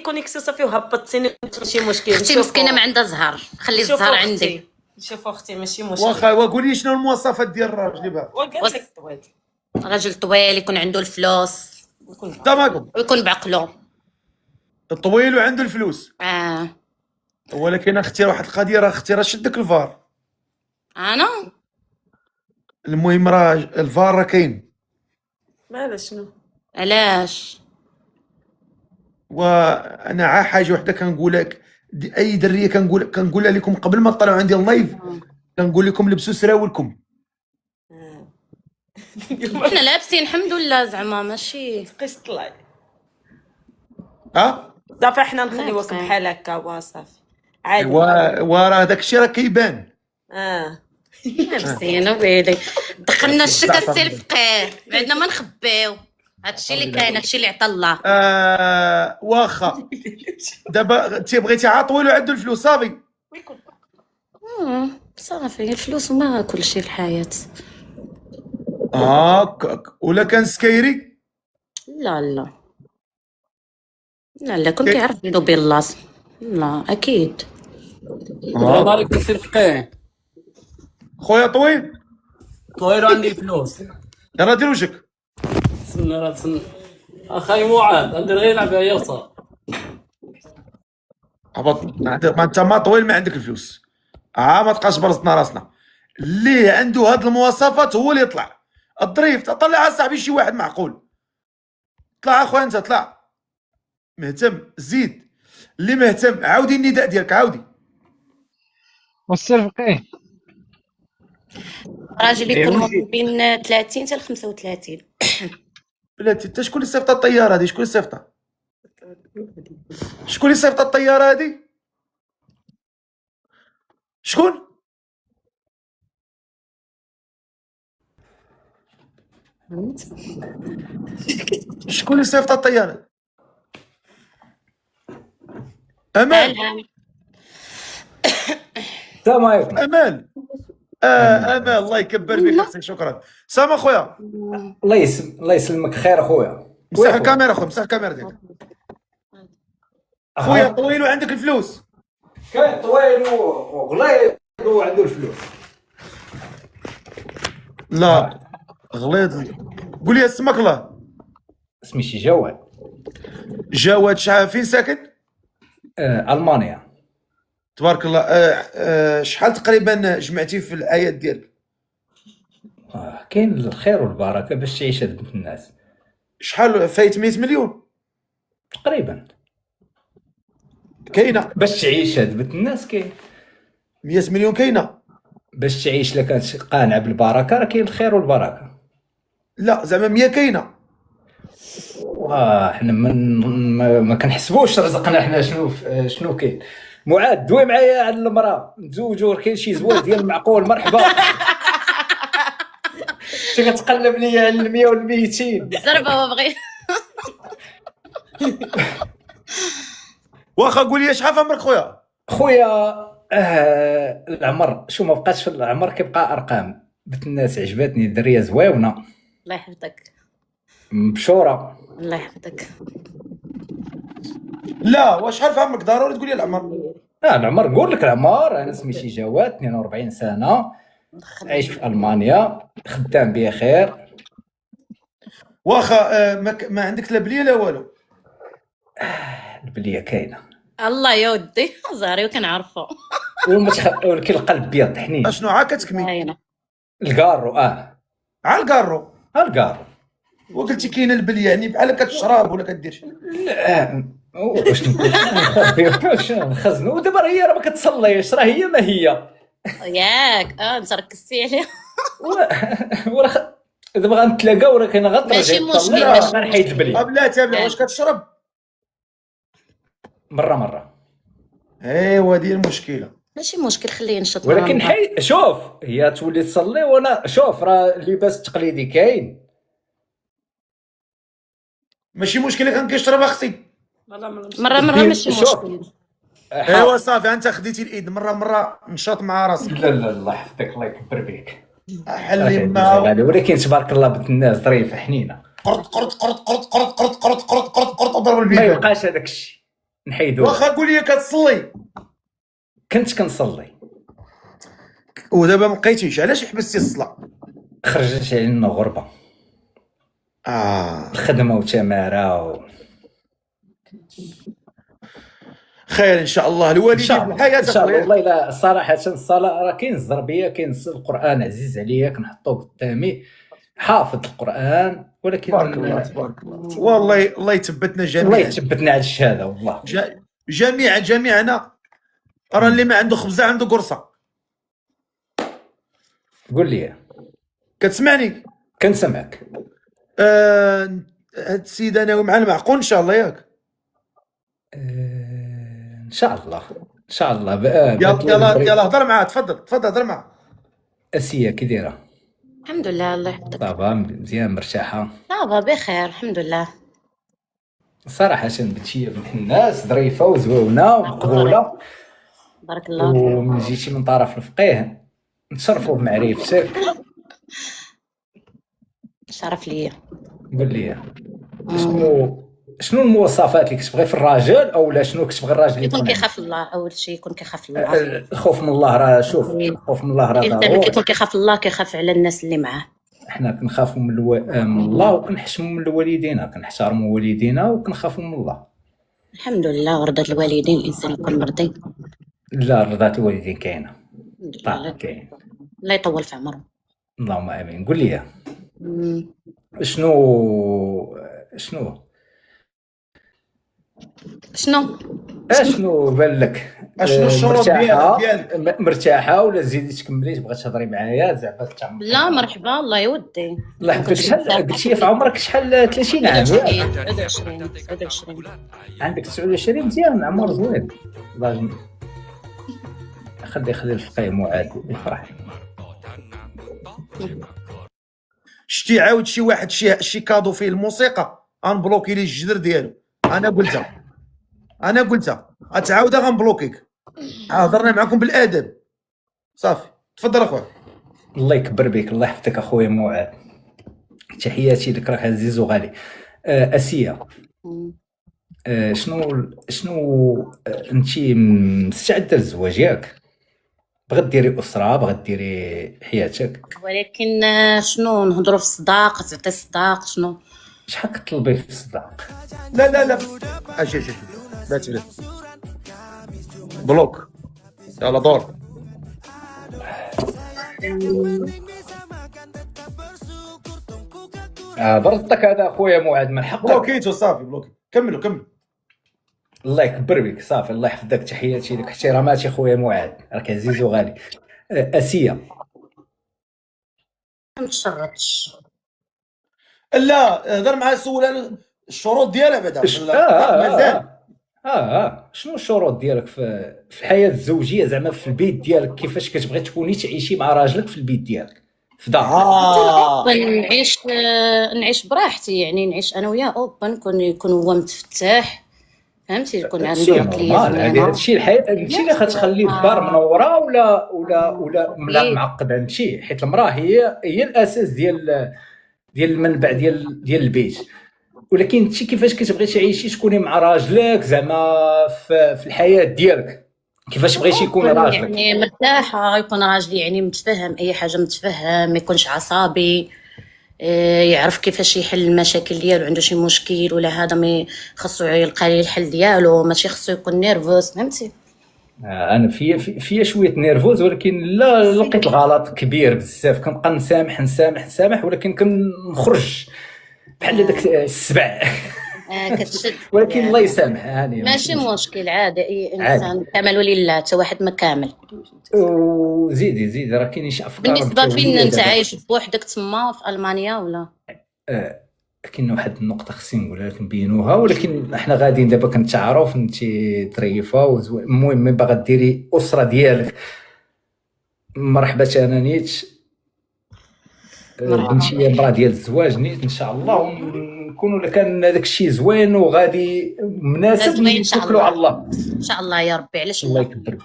كونيكسيو صافي وهبطتيني ماشي مشكل. اختي مسكينه ما عندها زهر، خلي الزهر عندي. شوف اختي ماشي مشكل. واخا وقولي شنو المواصفات ديال الراجل بها. وقالت لك طويل، راجل طويل يكون عنده الفلوس تمام، ويكون بعقله. طويل وعنده الفلوس. اه ولكن اختي واحد القضيه، راه اختي راه شدك الفار. انا المهم راه الفار راه كاين. مالا شنو علاش؟ وانا عا حاجه وحده كنقول لك، اي دريه كنقولها لكم قبل ما تطلعوا عندي اللايف، كنقول لكم لبسوا سراولكم. حنا لابسين الحمد لله، زعما ماشي تبقيش طلعي صافي حنا نخليوك بحال هكا وصافي عادي. وراه داك الشيء راه كيبان. لابسين ويلي دخلنا الشتا السير فقيه، عندنا ما نخبيو. هادشي اللي كاين، هادشي اللي عطا الله. واخا دابا انت بغيتي عا طويل وعنده الفلوس صافي. صافي الفلوس ما كل شيء في الحياه. ولا كان سكيري؟ لا لا لا لا، كنت كيعرف بينو وبين الله. لا اكيد. السلام عليكم سير فقيه. خويا طويل عندي فلوس. يلا دير وجهك. تسنى اخاي معاذ عندي غير يلعب هي وصار. هبط ما انت ما طويل ما عندك الفلوس. ما تبقاش برزتنا راسنا. اللي عنده هاد المواصفات هو اللي يطلع. الظريف طلع صاحبي شي واحد معقول. طلع اخويا انت طلع مهتم زيد. اللي مهتم عاودي النداء ديالك عاودي. والسير فقيه راجل يكون ما بين 30 حتى ل 35. بلاتي انت شكون اللي صيفط الطياره هادي؟ شكون اللي صيفطها؟ شكون اللي صيفط الطياره هادي؟ شكون؟ شكون اللي صيفط الطياره؟ امال السلام عليكم. امال امال الله يكبر بك اختي. شكرا. سلام اخويا. الله يسلمك. خير اخويا. مسح الكاميرا اخويا، مسح الكاميرا ديالك. خويا طويل وعندك الفلوس. كاين طويل وغليظ وعنده الفلوس. لا غليظ. قول لي اسمك الله. اسمي شي جواد. جواد فين ساكن؟ المانيا. تبارك الله. شحال تقريبا جمعتي في الايات ديالك؟ كاين الخير والبركه باش تعيش هاد بنت الناس. شحال فايت؟ 100 مليون تقريبا. كاينه باش تعيش هاد بنت الناس كاين 100 مليون كاينه. باش تعيش لك قانع بالبركه راه كاين الخير والبركه. لا زعما 100 كاينه. حنا ما كنحسبوش رزقنا حنا شنو كاين. معاد دوي معايا على المراه نتزوجوا، كاين شي زواج ديال المعقول. مرحبا. انت كتقلب ليا على 100 وال 200 زربه بغي. واخا قول لي شحال في عمرك خويا؟ العمر شو ما بقاش في العمر، كيبقى ارقام. بنت الناس عجبتني، الدريه زويونه الله يحفظك. مبشوره. الله يحفظك. لا وشحال في عمرك؟ ضروري تقول لي العمر. العمر نقول لك العمر. انا سميتي جواد، 42 سنه، عايش في المانيا، خدام بخير. واخا ما عندك لا بليه لا والو؟ البليه كاينه. الله يودي زهري وكنعرفو. ولكن القلب بيض حنين. اشنو عا كتكمي؟ الكارو. عا الكارو. الكارو. وقلتي كاينه البليه، يعني بحال كتشرب ولا كدير شي؟ لا واش نقول نخزنو. ودابا هي راه ما كتصليش، راه هي ما هي ياك انت ركزتي عليها. ورا دابا غنتلاقاو راه كاين غترجع. ماشي مشكل. غنحيد البليه. بلاتي واش كتشرب؟ مره. ايوا هذه المشكله. ماشي مشكل، خليه ينشط. ولكن شوف هي تولي تصلي وانا شوف راه اللباس التقليدي كاين. ماشي مشكله كان كيشرب اختي. مره ماشي مشكل. ايوا صافي انت خديتي الايد مره نشاط مع راسك. لا الله يحفظك الله يكبر بك. حلي ما ولكن تبارك الله بنت الناس ظريفه حنينه. قرط ضرب البيبان. ما يبقاش هذاك الشيء. نحيدوها. واخا قول لي كتصلي كنت كنصلي ودابا ما بقيتيش، علاش حبستي الصلاه؟ خرجت علينا غربه، الخدمه وتماره خير ان شاء الله. الوالدين في الحياه ان شاء الله. أخويا. والله لا صراحه الصلاه راه كاين الزربيه، كاين القران عزيز عليا كنحطوه قدامي، حافظ القران، ولكن تبارك الله تبارك الله. والله الله يثبتنا الله جميعا، يثبتنا على الشهاده والله. جميعنا راه اللي ما عنده خبزه عنده قرصه. قول لي كتسمعني؟ كنسمعك. هاد السيده ناوي مع المعقول ان شاء الله ياك؟ ان شاء الله ان شاء الله. يلا هضر معاه، تفضل هضر معاه. اسيه كي دايره؟ الحمد لله الله يحفظك. صافا مزيان مرتاحه؟ صافا بخير الحمد لله. صراحه بنتي بنت الناس ظريفه وزوينه ومقبوله، بارك الله فيك. ومن جيتي من طرف الفقيه نتشرفوا بمعرفتك. شرف ليا. قول لي شنو المواصفات اللي كتبغي في الراجل، او لا شنو كتبغي الراجل يكون يكون كيخاف الله، اول شيء يكون كيخاف الله. الخوف من الله راه شوف، الخوف من الله راه ضروري. كيكون كيخاف الله كيخاف على الناس اللي معاه. حنا كنخافوا من الله وكنحشموا من الوالدين، كنحترموا والدينا وكنخافوا من الله. الحمد لله ورضا الوالدين الانسان يكون مرضي. لا رضا الوالدين كاينه، الحمد طاعه لله. كاين. الله يطول في عمره. اللهم امين. قول لي مم. شنو بان لك؟ اشنو الشروط ديالك؟ مرتاحه ولا تزيدي تكملي تبغي تهضري معايا زعما تعمر؟ لا مرحبا الله يودي. الله يحفظك. شحال قلتي في عمرك؟ شحال 30 عام؟ 29. عندك 29 مزيان، عمر زوين. الله خلي الفقيه معاد يفرح. شتي عاود شي واحد شي كادو فيه الموسيقى غنبلوكي ليه الجدر ديالو. انا قلتها غتعاودها غنبلوكيك. هضرنا معكم بالادب صافي. تفضل اخويا. الله يكبر بك، الله يحفظك اخويا معاد. تحياتي لك، راك عزيز وغالي. اسيه شنو انت مستعده للزواج ياك؟ بغات ديري اسره، بغات ديري حياتك، ولكن شنو نهضروا في الصداق؟ تعطي الصداق شنو؟ شحال كطلبي في الصداق؟ لا اجي لا بلوك. يلا دور. برضك هذا اخويا معاد من حقك. بلوكيتو صافي بلوكي. كمل. الله يكبر بك صافي، الله يحفظك. تحياتي لك، احتراماتي اخويا معاد، راك عزيز وغالي. اسيه ما تشرطش. لا هضر معاه، سول الشروط ديالها بعدا. مازال شنو الشروط ديالك في الحياه الزوجيه، زعما في البيت ديالك؟ كيفاش كتبغي تكوني تعيشي مع راجلك في البيت ديالك في دارك؟ نعيش براحتي، يعني نعيش انا وياه اوبن، يكون هو متفتح، فهمتي، يكون عنده عقليه. هادشي الحياه، هادشي اللي خلي الدار منوره ولا معقد. هادشي حيت المراه هي الاساس ديال المنبع ديال البيت. ولكن انت كيفاش كتبغي تعيشي تكوني مع راجلك زعما في الحياه ديالك؟ كيفاش بغيتي يكون راجلك؟ يعني مرتاحه، يكون راجلي يعني متفهم اي حاجه، متفهم، ما يكونش عصبي، يعرف كيفاش يحل المشاكل ديالو. عنده شي مشكل ولا هذا ما خصو يلقى ليه الحل ديالو، ماشي خصو يكون نيرفوس، فهمتي. انا فيا شويه نيرفوز، ولكن لا لقيت الغلط كبير بزاف كنبقى نسامح، ولكن كنخرج بحال داك السبع. كتشد. ولكن الله يسامح، هاني ماشي مشكل، عادي اي انسان كامل ولله، حتى واحد ما كامل. وزيدي راه كاينين شي افكار. بالنسبه فين انت عايش بوحدك تما في المانيا ولا؟ كاين واحد النقطه خصني نقولها لك نبينوها، ولكن احنا غاديين دابا كنتعارف، انت ظريفه المهم باغا ديري اسره ديالك. مرحبا، انا نيت بنتي مرا ديال الزواج نيت ان شاء الله، ونكونوا الا كان داك الشيء زوين وغادي مناسب نتوكلوا على الله ان شاء الله يا ربي. علاش الله يكبر.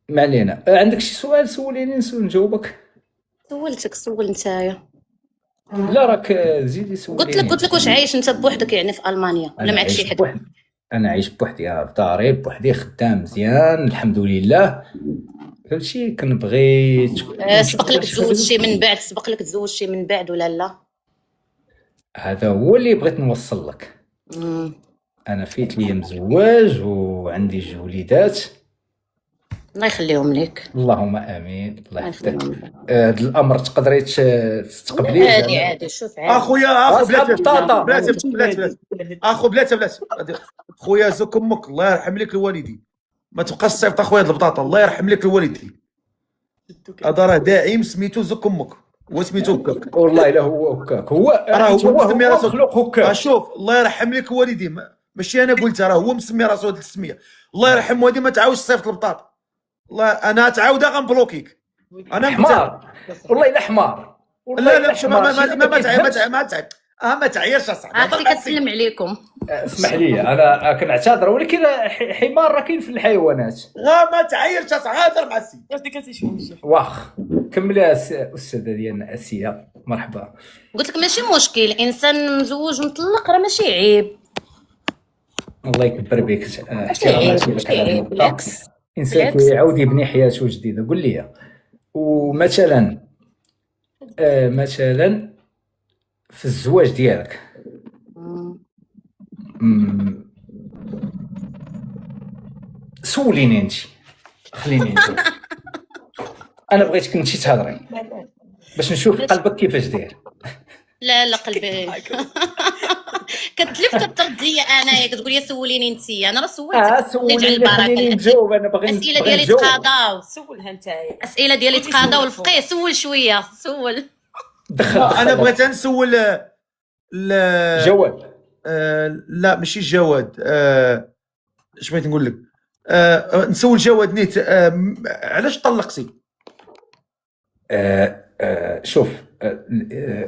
ما علينا. عندك شي سؤال سوليني نجاوبك؟ سول نتايا. لا راك زيدي سوليني. قلت لك واش عايش انت بوحدك يعني في المانيا ولا معك شي حد؟ انا عايش بوحدي في داري بوحدي، خدام مزيان الحمد لله. فهمتي كنبغي سبق لك تزوج شي من بعد، سبق لك تزوج شي من بعد ولا لا؟ هذا هو اللي بغيت نوصل لك. انا فيت ليا مزواج وعندي 2 وليدات، الله يخليهم لك. اللهم امين. الله الله يحفظك. يخليهم لك. هذا الامر تقدري تستقبليه؟ عادي عادي، شوف عادي. اخويا اخو أصحاب بلاتي بطاطا. بلاتي اخو بلاتي خويا زك امك، الله يرحم لك الوالدين، ما تبقاش تصيفط اخويا هاد البطاطا، الله يرحم لك الوالدين. هذا راه داعم سميتو زك امك، هو سميتو هكاك. والله الا هو هكاك، هو راه هو مسمي راسو مخلوق هكاك. شوف الله يرحم لك الوالدين، ماشي انا قلتها، راه هو مسمي راسو هاد السميه. الله يرحم والدي، ما تعاودش تصيفط البطاطا، والله انا تعاودها غنبلوكيك. انا حمار، والله الا حمار. لا ما تعيرش اصاحبي. عافاك كتسلم عليكم. اسمح لي انا كنعتذر، ولكن حمار راه كاين في الحيوانات. ما تعيرش اصاحبي، هضر مع السيد. واخ كملي يا استاذه ديالنا اسيا، مرحبا. قلت لك ماشي مشكل، انسان مزوج مطلق راه ماشي عيب. الله يكبر بك. ماشي عيب، ماشي عيب، بالعكس. انسان كيعاود يبني حياته جديده. قول لي ومثلا مثلا في الزواج ديالك سوليني انت، خليني انت. انا بغيتك انت تهضري باش نشوف قلبك كيفاش داير. لا لا قلبي كتلف كترد ليا انايا، كتقول لي سوليني انت. انا راه سولتك. سوليني خليني نجاوب. انا باغي الاسئله ديالي تقاضاو، سولها نتايا. الاسئله ديالي تقاضاو الفقيه. سول شويه، سول. انا بغيت نسول جواد. لا ماشي جواد. اش بغيت نقول لك؟ نسول جواد نيت. علاش طلقتي؟ شوف،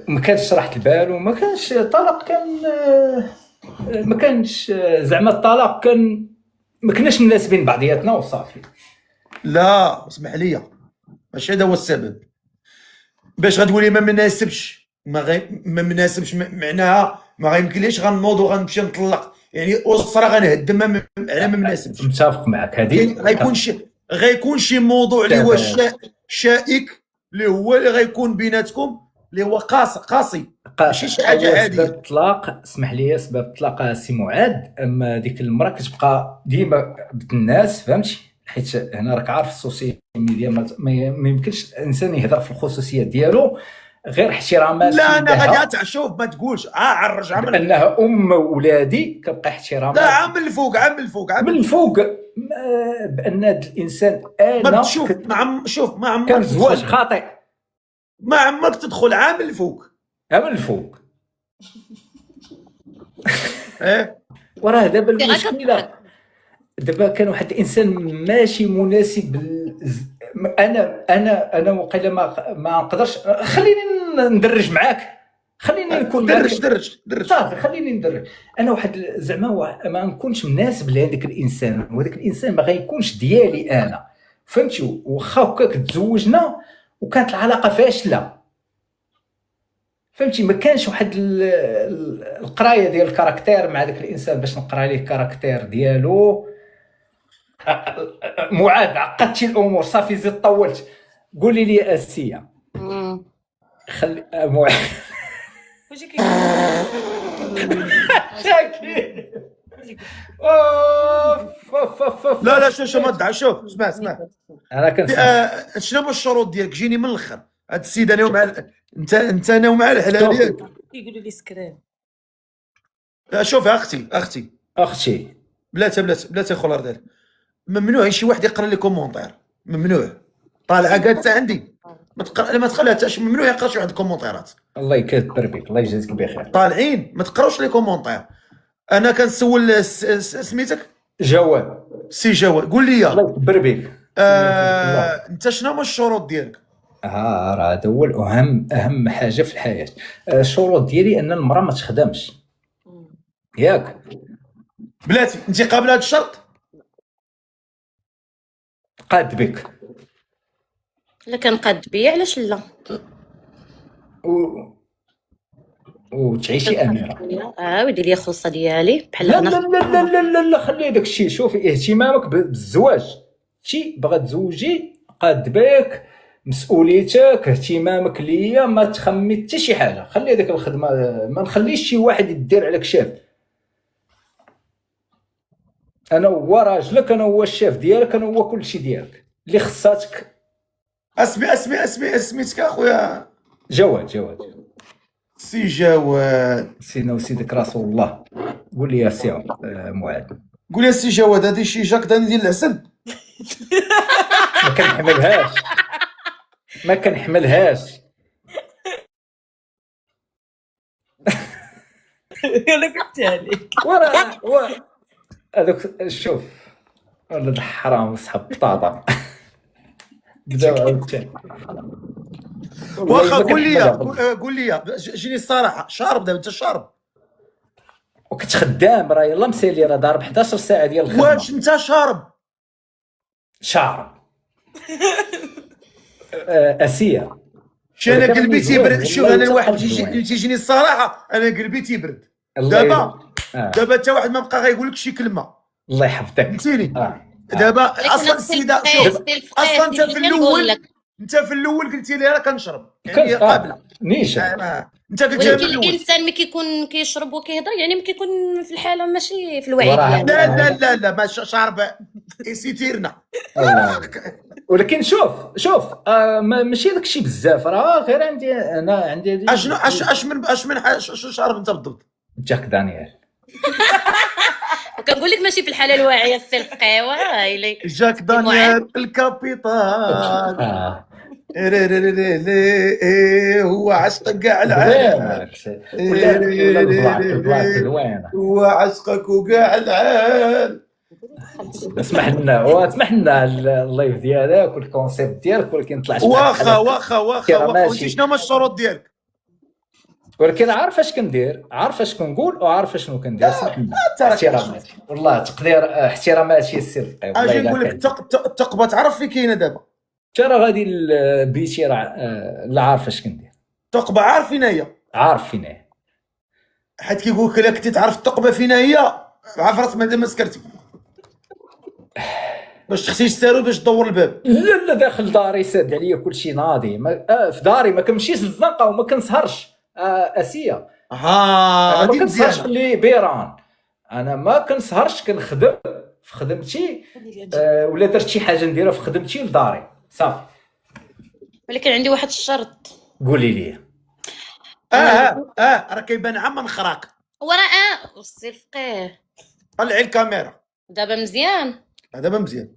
ما كانش راحة البال وما كانش طلاق. كان ما كانش زعما الطلاق كان ما كناش مناسبين بعضياتنا وصافي. لا اسمح لي، ماشي هذا هو السبب. باش غتقولي ما مناسبش، ما مناسبش معناها ما غيمكنليش غنوض وغنمشي نطلق، يعني اسره غنهدمها على ما مناسبش. متفق معك. هذه غيكون شي موضوع اللي هو شائك، اللي هو اللي غيكون بيناتكم، اللي هو قاسي ماشي شي حاجه عاديه. سبب الطلاق، اسمح لي، سبب الطلاق سي معاد. اما ديك المراه كتبقى ديما بنت الناس، فهمتي؟ حيت هنا راك عارف السوسيال ميديا ما يمكنش الانسان يهضر في الخصوصيات ديالو غير احترامات. لا انا غادي شوف ما تقولش عرج عمل انها ام ولادي كبقى احترامات. لا عام من الفوق بان الانسان انا ما تشوف شوف ما عمرك كان زواج خاطئ، ما عمرك تدخل عام الفوق. وراه دابا المشكله، دابا كان واحد الانسان ماشي مناسب. انا وقيلا ما نقدرش. خليني ندرج معاك، خليني نكون درج صافي، خليني ندرج. انا واحد زعما ما نكونش مناسب لهذاك الانسان، وهذاك الانسان ما غيكونش ديالي انا، فهمتي؟ واخا هكاك تزوجنا وكانت العلاقه فاشله، فهمتي؟ ما كانش واحد القرايه ديال الكاركتير مع ذاك الانسان باش نقرا ليه الكاركتير ديالو. معاد عقدتي الامور، صافي زيد طولت. قولي لي اسيا، خلي معاد شاكي. لا شوف ما تدعى. شوف اسمع انا كنسمع. شنو هما الشروط ديالك؟ جيني من الاخر. هاد السيد انا مع انت انا ومع الحلال ديالك. كيقولوا لي سكران. شوف اختي بلاتي خلار دار. ممنوع شي واحد يقرا لي كومونتير، ممنوع. طالعه قالت عندي ما تخليهاش، ممنوع يقرا شي واحد الكومونتيرات. الله يكبر بك، الله يجازيك بخير. طالعين ما تقراوش لي كومونتير. انا كنسول سميتك جواد. سي جواد، قول لي الله يكبر بك. انت شنو هما الشروط ديالك؟ راه هذا هو اهم حاجه في الحياه. الشروط ديالي ان المراه ما تخدمش، ياك بلاتي؟ انت قابله هذا الشرط؟ قاد بك. لا كان قاد بيا، علاش لا؟ وتعيشي اميره. ويدير لي الخلصه ديالي بحال لا هنا. لا لا لا لا لا, لا خلي داك الشيء. شوفي اهتمامك بالزواج، شي بغا تزوجي قاد بك مسؤوليتك، اهتمامك ليا، ما تخمي حتى شي حاجه. خلي داك الخدمه، ما نخليش شي واحد يدير عليك شاف. انا هو راجلك، انا هو الشاف ديالك، انا هو كل شيء ديالك اللي خصاتك. اسميتك اخويا؟ جواد. سي جواد. سينا وسيدك رسول الله. قول لي يا سي معاذ. قول لي سي جواد، هذه شي جاكداني ديال العسل؟ ما كنحملهاش. انا قلتها لك. ورا هذوك شوف ولد الحرام صحاب بطاطا. بداو عاوتاني. واخا قول لي جيني الصراحه، شارب دابا انت شارب؟ وكنت خدام راه يلاه مسالي، راه ضارب 11 ساعه ديال الخدمه. واش انت شارب؟ شعر اسيه. شي انا قلبي تيبرد. شوف انا الواحد تيجيني الصراحه، انا قلبي تيبرد دابا حتى واحد ما بقى غيقول لك شي كلمه. الله يحفظك. فهمتيني؟ دابا اصلا السيده شوف، اصلا انت في الاول قلتي لي راه كنشرب، يعني قابله نيشان. انت قلت لي ولكن الانسان ملي كيكون كيشرب وكيهضر يعني ملي كيكون في الحاله ماشي في الوعي وراه. ديالو. لا ما شارب سيتيرنا. ولكن شوف ماشي داك الشيء بزاف، راه غير عندي اش من شارب انت بالضبط؟ جاك دانيال. وكنقول لك ماشي في الحاله الواعيه السي الفقيه. ويلي جاك دانيال الكابيتان. هو عشقك كاع العالم، هو عشقك وكاع العالم. اسمح لنا اللايف ديالك والكونسيبت ديالك، ولكن طلعت واخا انت شنو هما الشروط ديالك؟ ولكن عارف اش كندير، عارف اش كنقول، وعارف شنو كندير. اسمح لنا احتراماتي، والله تقدير احتراماتي السي الفقيه. اجي نقول لك التقبه تعرف في كاينه دابا. ترى غادي بيتي راه لا عارف اش كندير. التقبه عارف فين هي؟ عارف فين هي، حيت كيقول لك الا كنتي تعرف التقبه فين هي عارف راسك ما سكرتي باش تختي السارو باش تدور الباب. لا داخل داري ساد عليا كلشي ناضي. في داري ما كنمشيش للزنقه وما كنسهرش. اسيه انا ما كنسهرش في اللي بيران، انا ما كنسهرش، كنخدم في خدمتي. ولا درت شي حاجه نديرها في خدمتي لداري صافي. ولكن عندي واحد الشرط. قولي لي. راه كيبان عام من خراق. وراه السي الفقيه طلعي الكاميرا دابا مزيان. دابا مزيان.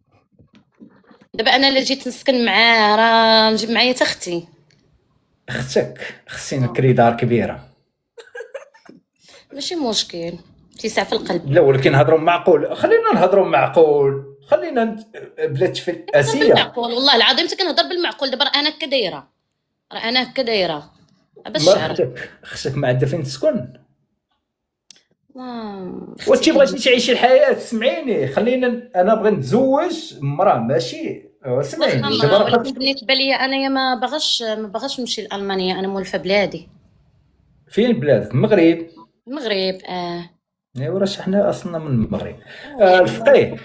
دابا انا اللي جيت نسكن معاه راه نجيب معايا حتى اختي. اختك خصني نكري دار كبيره. ماشي مشكل، تيسع في القلب. لا ولكن نهضروا معقول، خلينا نهضروا معقول، خلينا بلا تفل. اسيه بالمعقول والله العظيم كنهضر بالمعقول. دابا انا هكا دايره، انا هكا دايره باش الشهر. اختك ما عندها فين تسكن. وانت بغيتي تعيشي الحياه. سمعيني، خلينا انا بغي نتزوج مراه ماشي. سمعيني دابا بالنسبه لي انا ما باغاش نمشي لالمانيا. انا مولفه بلادي. فين بلادك؟ المغرب. المغرب ايوا راه حنا اصلنا من المغرب. الفقيه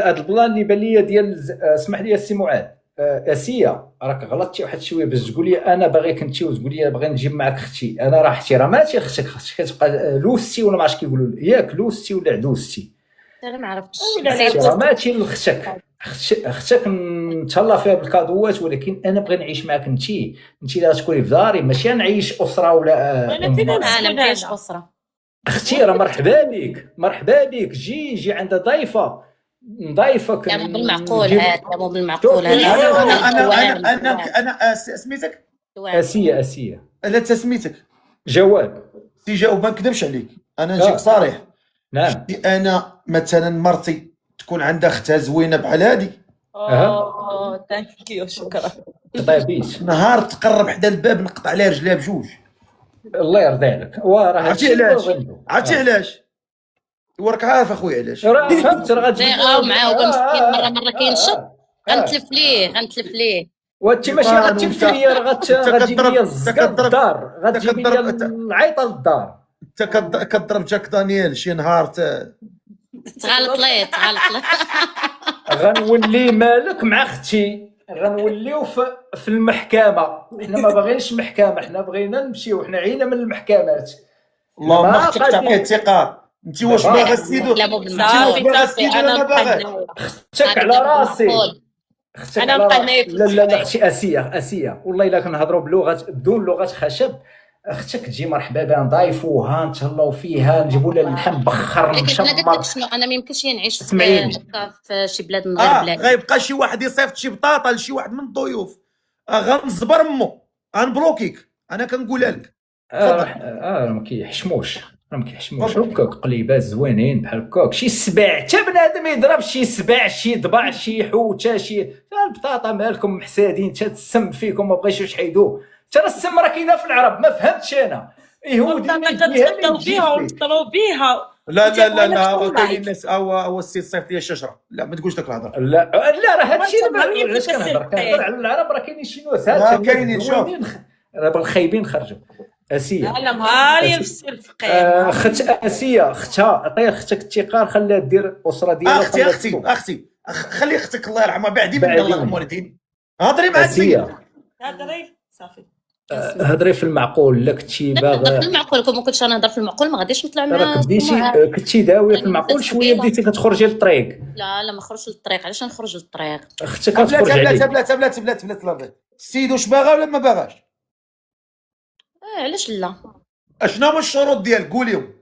هاد البلان اللي بان ليا ديال اسمح لي السي معاذ. اسيه راك غلطتي واحد شويه باش تقول لي انا باغيك انت وتقول لي باغي نجيب معاك اختي. انا راه احتراماتي اختك كتبقى لوستي ولا ما عرفتش كيقولوا ياك لوستي ولا عدوستي. انا ما عرفتش. احتراماتي لاختك نتهلا فيها بالكادوات، ولكن انا بغي نعيش معاك انت اللي غتكوني في داري، ماشي نعيش اسره ولا انا نعيش اسره. اختي راه مرحبا بك جي عندها ضيفه نضيفك. يعني بالمعقول هذا مو بالمعقول انا سميتك اسيه. لا تسميتك جواد. سي جاوب ما نكذبش عليك، انا نجيك صريح. نعم. انا مثلا مرتي تكون عندها اختها زوينه بحال هادي. ثانك يو شكرا. طيبيش نهار تقرب حدا الباب نقطع عليها رجليها بجوج. الله يرضي عليك. عرفتي علاش؟ وراك عارف اخويا علاش. راه فهمت. راه غتجي معاه وبمسكين مره كينشط غنتلف ليه. وانت ماشي غتمشي ليا، راه غتجيب ليا الزقا للدار، غتجيب ليا العيطه للدار. انت كضرب جاك دانييل شي نهار تغلط ليه. غنولي مالك مع اختي، غنوليو في المحكمه. حنا ما باغينش محكمه، حنا بغينا نمشيو، حنا عينا من المحكمات. اللهم اختك تعطيه الثقه. انت واش باغا السيد؟ صافي انا مقنعه. اختك على راسي، اختك أنا على مقنعة راسي. في لا الحكاية. اختي اسيه والله الا كنهضروا بلغه بدون لغه خشب. اختك تجي مرحبا بها، نضايفوها نتهلاو فيها، نجيبوا لها اللحم بخر لكن انا قلت مشمر. لك شنو، انا ما يمكنش نعيش تسمعيني. في شي بلاد من غير بلاد. غيبقى شي واحد يصيفط شي بطاطا لشي واحد من الضيوف، غنزبر امو، غنبلوكيك. انا كنقولها لك. ما كيحشموش، هكاك قليبات زوينين بحال هكاك، شي سبع حتى بنادم يضرب شي سبع، شي ضبع، شي حوته، شي البطاطا. مالكم محسادين؟ تا السم فيكم ما بغيتوش تحيدوه. ترى السم راه كاينه في العرب، ما فهمتش انا. يهودي كتقدروا بيها ونفطروا بيها. لا كاينين الناس هو السي صيفط لي الشجره. لا ما تقولش داك الهضره. لا راه هادشي ما علاش كنهضر على العرب. راه كاينين شي نوسات كاينين. شوف راه الخايبين خرجوا. اسيه لا مهاري في الفقه. اخت اسيه، اختها عطيها اختك الثقه، خليها دير اسره ديالها. اختي خلي اختك الله يرحمها بعدي من الله الموالدين. هضري مع اسيه، هضري صافي. هضري في المعقول. لا كنتي باغا في المعقول، كون ما كنتش انا نهضر في المعقول ما غاديش نطلع مع. راك بديتي كنتي داويه في المعقول شويه، بديتي كتخرجي للطريق. لا ما خرجش للطريق. علاش نخرج للطريق؟ اختك كتخرج عليك. بلاتي السيد واش باغا ولا ما باغاش؟ علاش لا؟ اشنو هما الشروط ديالك؟ قوليهم.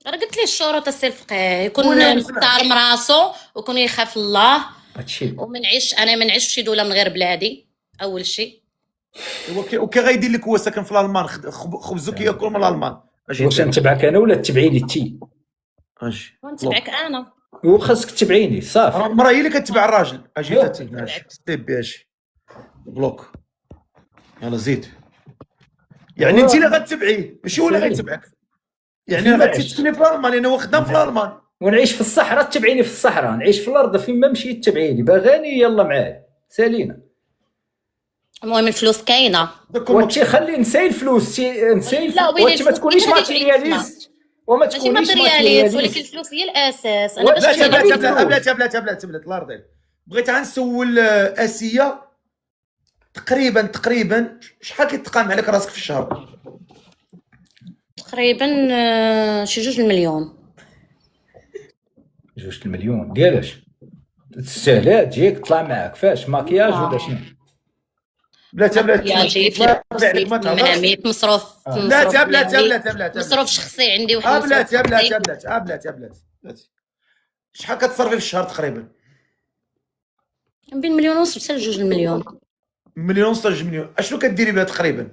راه قلت ليه الشروط السي الفقيه، يكون محترم راسو ويكون يخاف الله، هادشي. انا ما نعيش في شي دوله من غير بلادي اول شيء. وكي غايدير لك هو ساكن في الالمان، خبزو كياكل من الالمان. واش نتبعك انا ولا تتبعيني انتي؟ اجي ونتبعك انا. وخاصك تتبعيني صافي. المراه هي اللي كتبع الراجل. اجي ستيب اجي بلوك. يلا زيد. يعني انت اللي غتتبعيه ماشي هو اللي غيتبعك. يعني غادي تسكني في الالمان، انا خدام في الالمان ونعيش في الصحراء تتبعيني في الصحراء، نعيش في الارض فين ما مشيت تتبعيني. باغاني يلا معايا سالينا. المهم الفلوس كاينه. وانت خلي نساي الفلوس، نساي وانت ما تكونيش ماتيرياليست وما تكونيش ماتيرياليست، ولكن الفلوس هي الاساس. انا بلاتي الله يرضيك. بغيت غنسول اسيه تقريبا شحال كيتقام عليك راسك في الشهر؟ تقريبا شي 2 مليون. 2 المليون ديالاش؟ السهلات ديالك طلع معاك فاش ماكياج ولا شنو؟ بلاتي ما تهضرش مصروف. مصروف شخصي عندي واحد. بلاتي شحال كتصرفي في الشهر تقريبا؟ بين 1.5 مليون حتى 2 مليون. 1.5 مليون. اشنو كديري بها تقريبا؟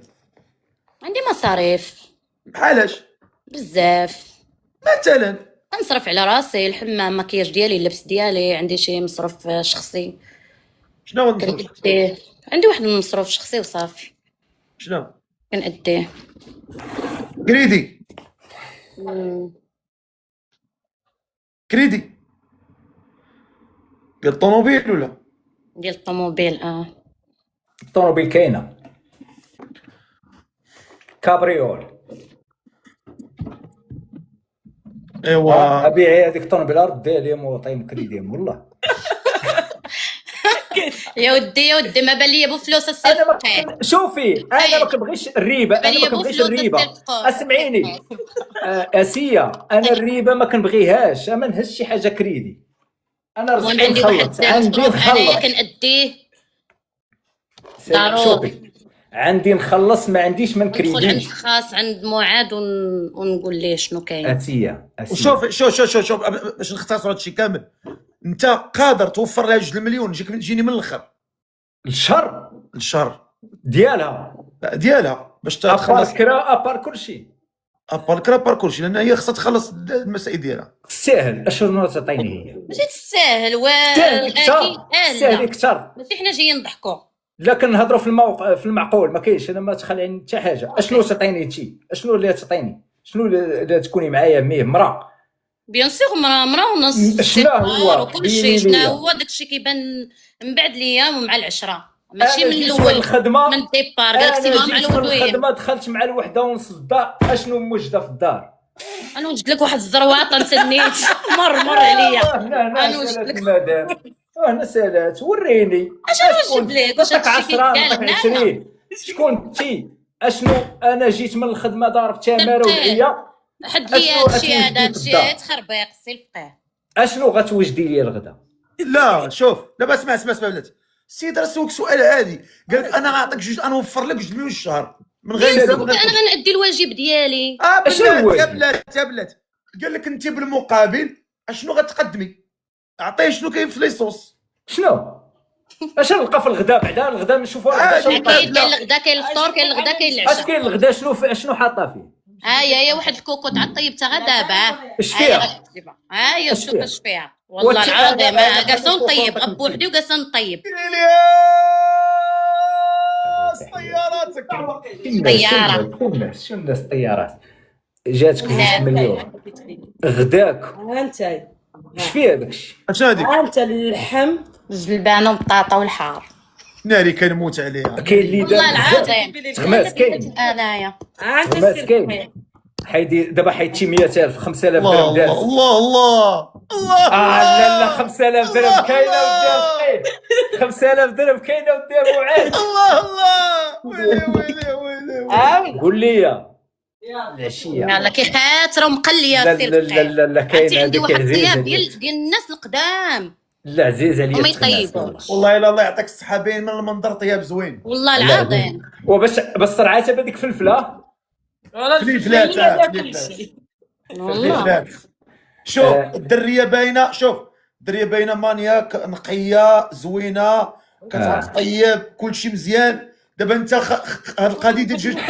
عندي مصاريف بحالاش بزاف. مثلا نصرف على راسي، الحمام، مكياج ديالي، اللبس ديالي، عندي شي مصروف شخصي. شنو هو المصروف؟ عندي واحد المصروف شخصي وصافي. شنو كنأديه؟ كريدي ديال الطوموبيل ولا ديال الطوموبيل؟ الطوموبيل كاينه كابريول. ايوا ابيعي هذيك الطوموبيل رديها لي موطيم كريدي والله. يا ودي ما بان ليا بفلوس السلف. شوفي انا ما كنبغيش الريبه، اسمعيني اسيه، انا الريبه ما كنبغيهاش، ما نهز شي حاجه كريدي. انا رزقي نخلص، عندي نخلص كنأديه شوفي عندي نخلص، ما عنديش من كريدي. عند خاص عند معاد ونقول ليه شنو كاين. اسيه شوف باش نختصروا هادشي كامل. انت قادر توفر لها 2 مليون تجيني من الاخر الشهر ديالها باش تخلص ابار كلشي ابار كلشي، لان هي خصها تخلص المسائل ديالها. ساهل اشنو تعطيني؟ هي ماشي تساهل ساهل اكثر. ماشي حنا جايين نضحكوا، لكن نهضروا في المعقول. ما كاينش، انا ما تخلي عندي حتى حاجه. اشنو تعطيني انت؟ اشنو اللي تعطيني؟ شنو اللي تكوني معايا مراه؟ بيان سيغ مراه ونص. شنو هو وكل شيء؟ شنو هو داكشي كيبان من بعد الايام ومع العشره. ماشي من جيت الاول الخدمه من ديبار قالك انا سي مع جيت من الولوين. الخدمه دخلت مع الوحده ونص للدار، اشنو موجده في الدار؟ انا وجدت لك واحد الزرواطه تنيت مر عليا. هنا أنا وجدت سالات لك. المدام، هنا سالات وريني اش نوجد لك؟ واش نعطيك هادشي 10 كيتقال نعطيك هنايا؟ 20. شكون انتي؟ اشنو انا جيت من الخدمه ضارب تماره الفقيه. ودعيه، حد لي أشنو هادشي غتوجدي هذا في الدار؟ هادشي تخربيق سي الفقيه. اشنو غتوجدي لي الغدا؟ لا شوف دابا اسمع بلاتي، السيد راه سولك سؤال عادي، قال لك انا غنعطيك انا نوفر لك 2 مليون الشهر من غير بيان حساب سور من غير انا كلشي. غنأدي الواجب ديالي. أش هو بلات الواجب؟ يا بلات قال لك انت بالمقابل اشنو غتقدمي، عطيه شنو كاين في ليصوص. شنو؟ اش نلقى في الغدا بعدا؟ الغدا نشوفوا عادي. الغدا كاين الغدا كاين الفطور كاين الغدا كاين اش العشاء. كاين الغدا؟ شنو حاطه فيه؟ هي واحد الكوكوط عاد طيبتها غير دابا. اش فيها؟ هي اش شوف فيها؟ اش فيها والله وات- العظيم. أنا قاسون الكوكوط طيب غا كنت بوحدي وقاسون طيب. الياس طياراتك طيارة. شو الناس طيارات جاتك لا. 2 مليون غداك انت اش فيها داكشي؟ اش هاديك انت اللحم جلبان وبطاطا والحار. ناري كنموت عليها. كاين اللي والله دار العظيم. تغماس كاين انايا انت تغماس السير كاين حيدي دابا حيدتي 100,000 5000 الله درهم داز. الله الله الله لا 5000 درهم كاينه وديها فقير، 5000 درهم كاينه وديها معاد. الله الله ويلي قول لي العشيه يلا كي خاطره ومقليه لا سير لا لا لا لا عرفتي كاين عندي هذيك واحد عزيزه الطياب ديال ديال الناس القدام لا عزيزه عليا وما التغماس. يطيبوش. والله الا الله يعطيك الصحه، باين من المنظر طياب زوين. والله لا، العظيم. وباش صرعات بهذيك فلفله ولا فليفلات، الفلفلات فليفلات. كل شيء. والله فلات. شوف الدريه باينه، شوف الدريه باينه مانياك نقيه زوينه كتعرف طيب كلشي مزيان. دابا انت هاد القضيه ديال جوج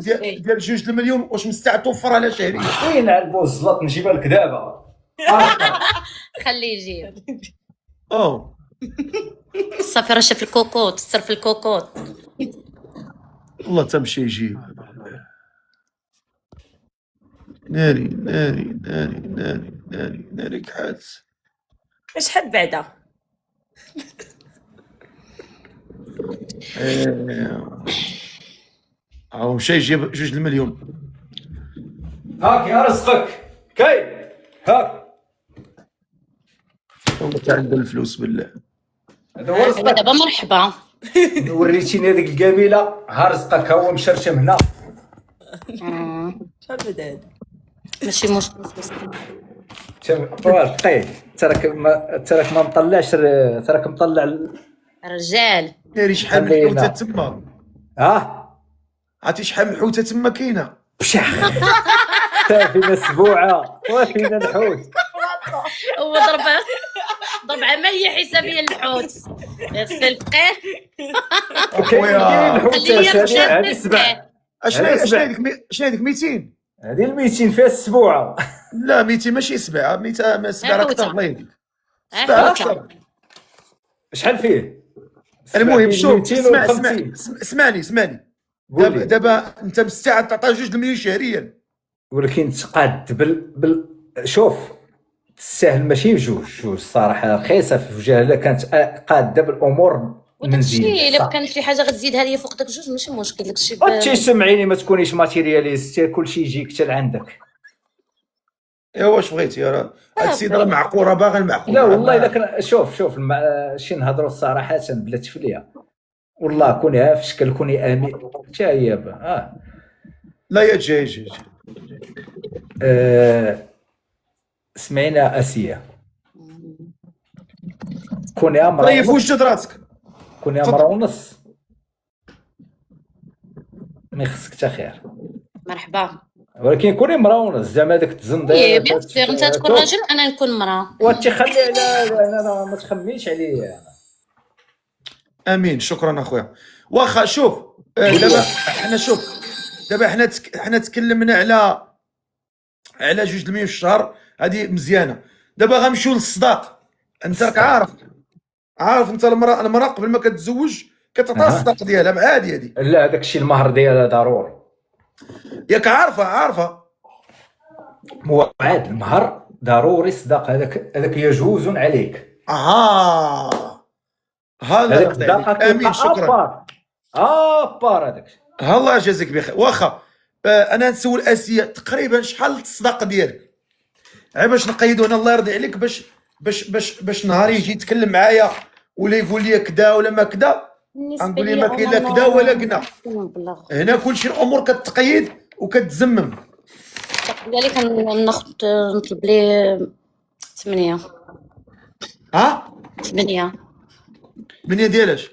ديال 2 المليون واش مستعد توفر على شهريه؟ وين علبو الزلط نجيبها لك دابا؟ خليه يجيب. اوه صافي راه شاف الكوكوط صرف الكوكوط. والله تمشي يجيب. ناري ناري ناري ناري ناري ناري كحالس. شحال بعدا؟ هاو مشى يجيب 2 المليون. هاك يا رزقك كاين هاك والله تا عندها الفلوس بالله. هذا هو رزقك. دابا مرحبا. وريتيني هذيك القبيله ها رزقك ها هو مشرشم هنا. شحال بعدا هذا؟ ماشي مشكل. فقيه تراك ما مطلعش تراك مطلع رجال ناري شحال من خلينا. حوته تما، ها عرفتي شحال من حوته تما كاينه. بشح فينا السبوعه وفينا الحوت. هو ضرب عمليه حسابيه للحوت. يا الفقيه خويا الحوت هذه سبع. اشنو هذيك 200؟ هذه ال 200 فيها السبوعه. لا 200 ماشي 7 200 7 حوتة. اكثر الله يهديك. حوتة. 7 اكثر. شحال فيه؟ المهم شوف 250. اسمعني قولي. دابا انت مستعد تعطي 2 المليون شهريا، ولكن تقاد شوف السهل ماشي بجوج الصراحه رخيصه في وجهها الا كانت قاده بالامور وداكشي الا صح. كانت شي حاجه غتزيدها ليا فوق داك جوج ماشي مشكل داكشي وانتي سمعيني ما تكونيش ماتيرياليست كلشي يجيك حتى لعندك. ايوا واش بغيتي راه هاد السيد راه معقول، راه باغي المعقول. لا والله الا كان شوف شي نهضروا صراحه بلا تفليه والله كوني في شكل كوني امين جايب لا يا جاي سمعينا اسيا كوني امراه طيب واش جد راسك كوني امراه ونص ما يخصك حتى خير، مرحبا. ولكن كوني امراه ونص زعما داك التزن ايه بيان سور انت تكون راجل انا نكون مراه. وانت خلي انا ما تخميش عليا. امين شكرا اخويا. واخا شوف دابا حنا دابا حنا تكلمنا على 2 المليون في الشهر، هذه مزيانه. دابا غنمشيو للصداق. انت راك عارف انت المراه قبل ما كتزوج كتعطيها الصداق ديالها عادي هذه. لا داك الشيء المهر ديالها ضروري ياك عارفه موعد المهر ضروري الصداق هذاك يجوز عليك. هلا هذاك يقطع عليك. الدقه امين شكرا. بار هذاك الشيء. الله يجازيك بخير. واخا انا نسول اسيه تقريبا شحال الصداقه ديالك باش نقيدو انا الله يرضي عليك باش نهار يجي يتكلم معايا ولا يقول لي كذا ولا ما كذا نقول لي ما كاين لا كذا ولا كنا. هنا كلشي الامور كتقيد وكتزمم. ديالي كناخذ نطلب ليه 8 ها 8 8 ديالاش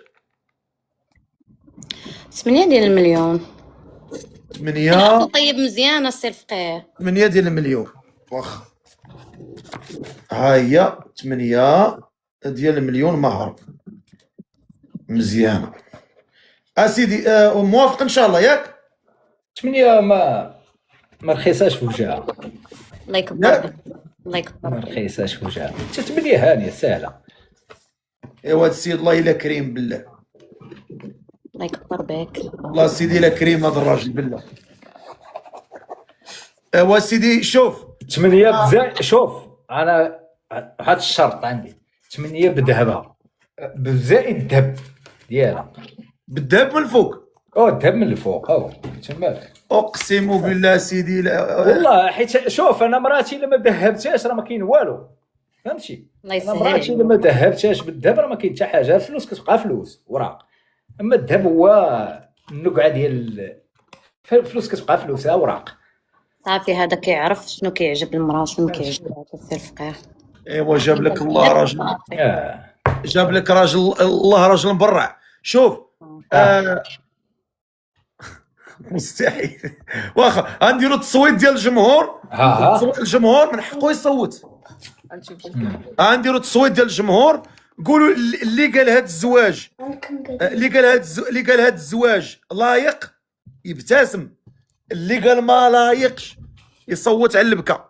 8 ديال المليون. 8 طيب مزيانه السي الفقيه. 8 ديال المليون. واخا ها هي 8 ديال المليون مهر مزيانه. اسيدي موافق ان شاء الله ياك؟ 8 ما رخيصاش في وجهها. الله يكبر لا. بك. الله يكبر ما بك. رخيصاش في وجهها. 8 هانيه سهله. ايوا السيد الله الا كريم بالله. الله يكبر بك. الله سيدي الا كريم هذا الراجل بالله. ايوا سيدي شوف 8 بزاف. شوف انا هذا الشرط عندي 8 بذهبها بزائد الذهب ديالها. بالذهب من الفوق. الذهب من الفوق تماك. اقسم بالله سيدي والله حيت شوف انا مراتي الا ما ذهبتهاش راه ما كاين والو، فهمتي؟ الله انا مراتي يسهل. الا ما ذهبتهاش بالذهب راه ما كاين حتى حاجه. الفلوس كتبقى فلوس وراق، اما الذهب هو النقعه ديال الفلوس كتبقى فلوس اوراق. صافي هذا كيعرف شنو كيعجب المراه وشنو ما كيعجبهاش السي الفقيه. ايوا جاب لك الله راجل، اه جاب لك راجل الله راجل مبرع. شوف مستحيل. واخا غنديروا التصويت ديال الجمهور. الجمهور من حقه يصوت. غنديروا التصويت ديال الجمهور. قولوا اللي قال هذا الزواج اللي قال هذا الزواج لايق يبتسم، اللي قال ما لايقش يصوت على البكا.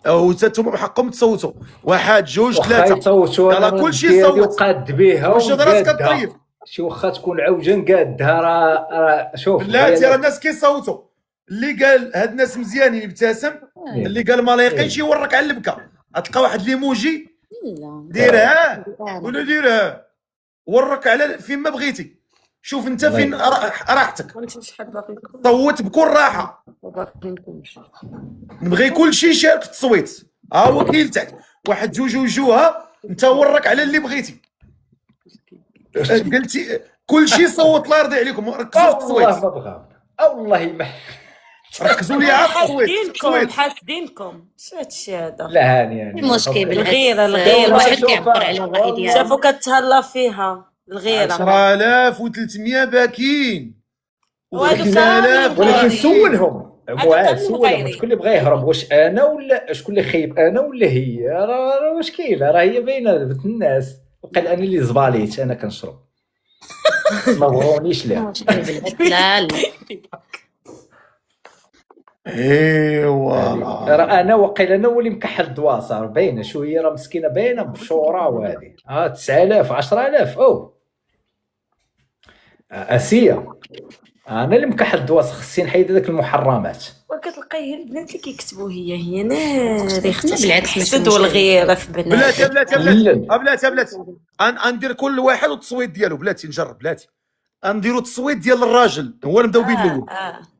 او انتم بحقكم تصوتوا 1 2 3 يلا كلشي يصوت وقاد بها واش راسك كطيب. شي واخا تكون عوجان قادها راه شوف بلاتي راه الناس كيصوتوا. اللي قال هاد الناس مزيانين يبتسم، اللي قال ما لايقينش يورك على البكا. غتلقى واحد ليموجي لا ديرها ولا ديرها ورك على فين ما بغيتي. شوف انت فين راحتك، وانت شحال باقي لكم؟ صوت بكل راحه. باقي لكمش. نبغي كلشي يشارك في التصويت. ها هو كاين تحت 1 2 جوجوها انت ورك على اللي بغيتي. قلتي كلشي صوت الله يرضي عليكم. ركزوا في التصويت. والله ما بغا والله ما ركزوا لي على التصويت. حاسدينكم حاسدينكم. شو هادشي هذا؟ لا هاني يعني المشكل الغيرة الواحد كيعبر على الراي ديالو. شافوا كتهلا فيها الغيرة. 10300 باكين وهادو 3000 ولكن غادي. سولهم معاذ كانوا سولهم مغيرين. شكون اللي بغى يهرب، واش انا ولا شكون اللي خايب، انا ولا هي؟ راه واش كاين، راه هي باينه بنت الناس. وقال انا اللي زباليت انا كنشرب ما بغونيش لا. لا لا ايوا راه انا وقيل انا هو اللي مكحل الدواصه، راه باينه شو هي، راه مسكينه باينه بشوره. وهذه 9000 10000 اسيه. انا اللي مكحل الدواصه، خصني نحيد هذاك المحرمات. وكتلقاي هي البنات اللي كيكتبوا هي ناري بالعكس، ماشي الحسد مشكل. والغيرة في بنات. بلاتي غندير كل واحد والتصويت ديالو. بلاتي نجرب بلاتي غنديروا التصويت ديال الراجل هو اللي نبداو به الاول.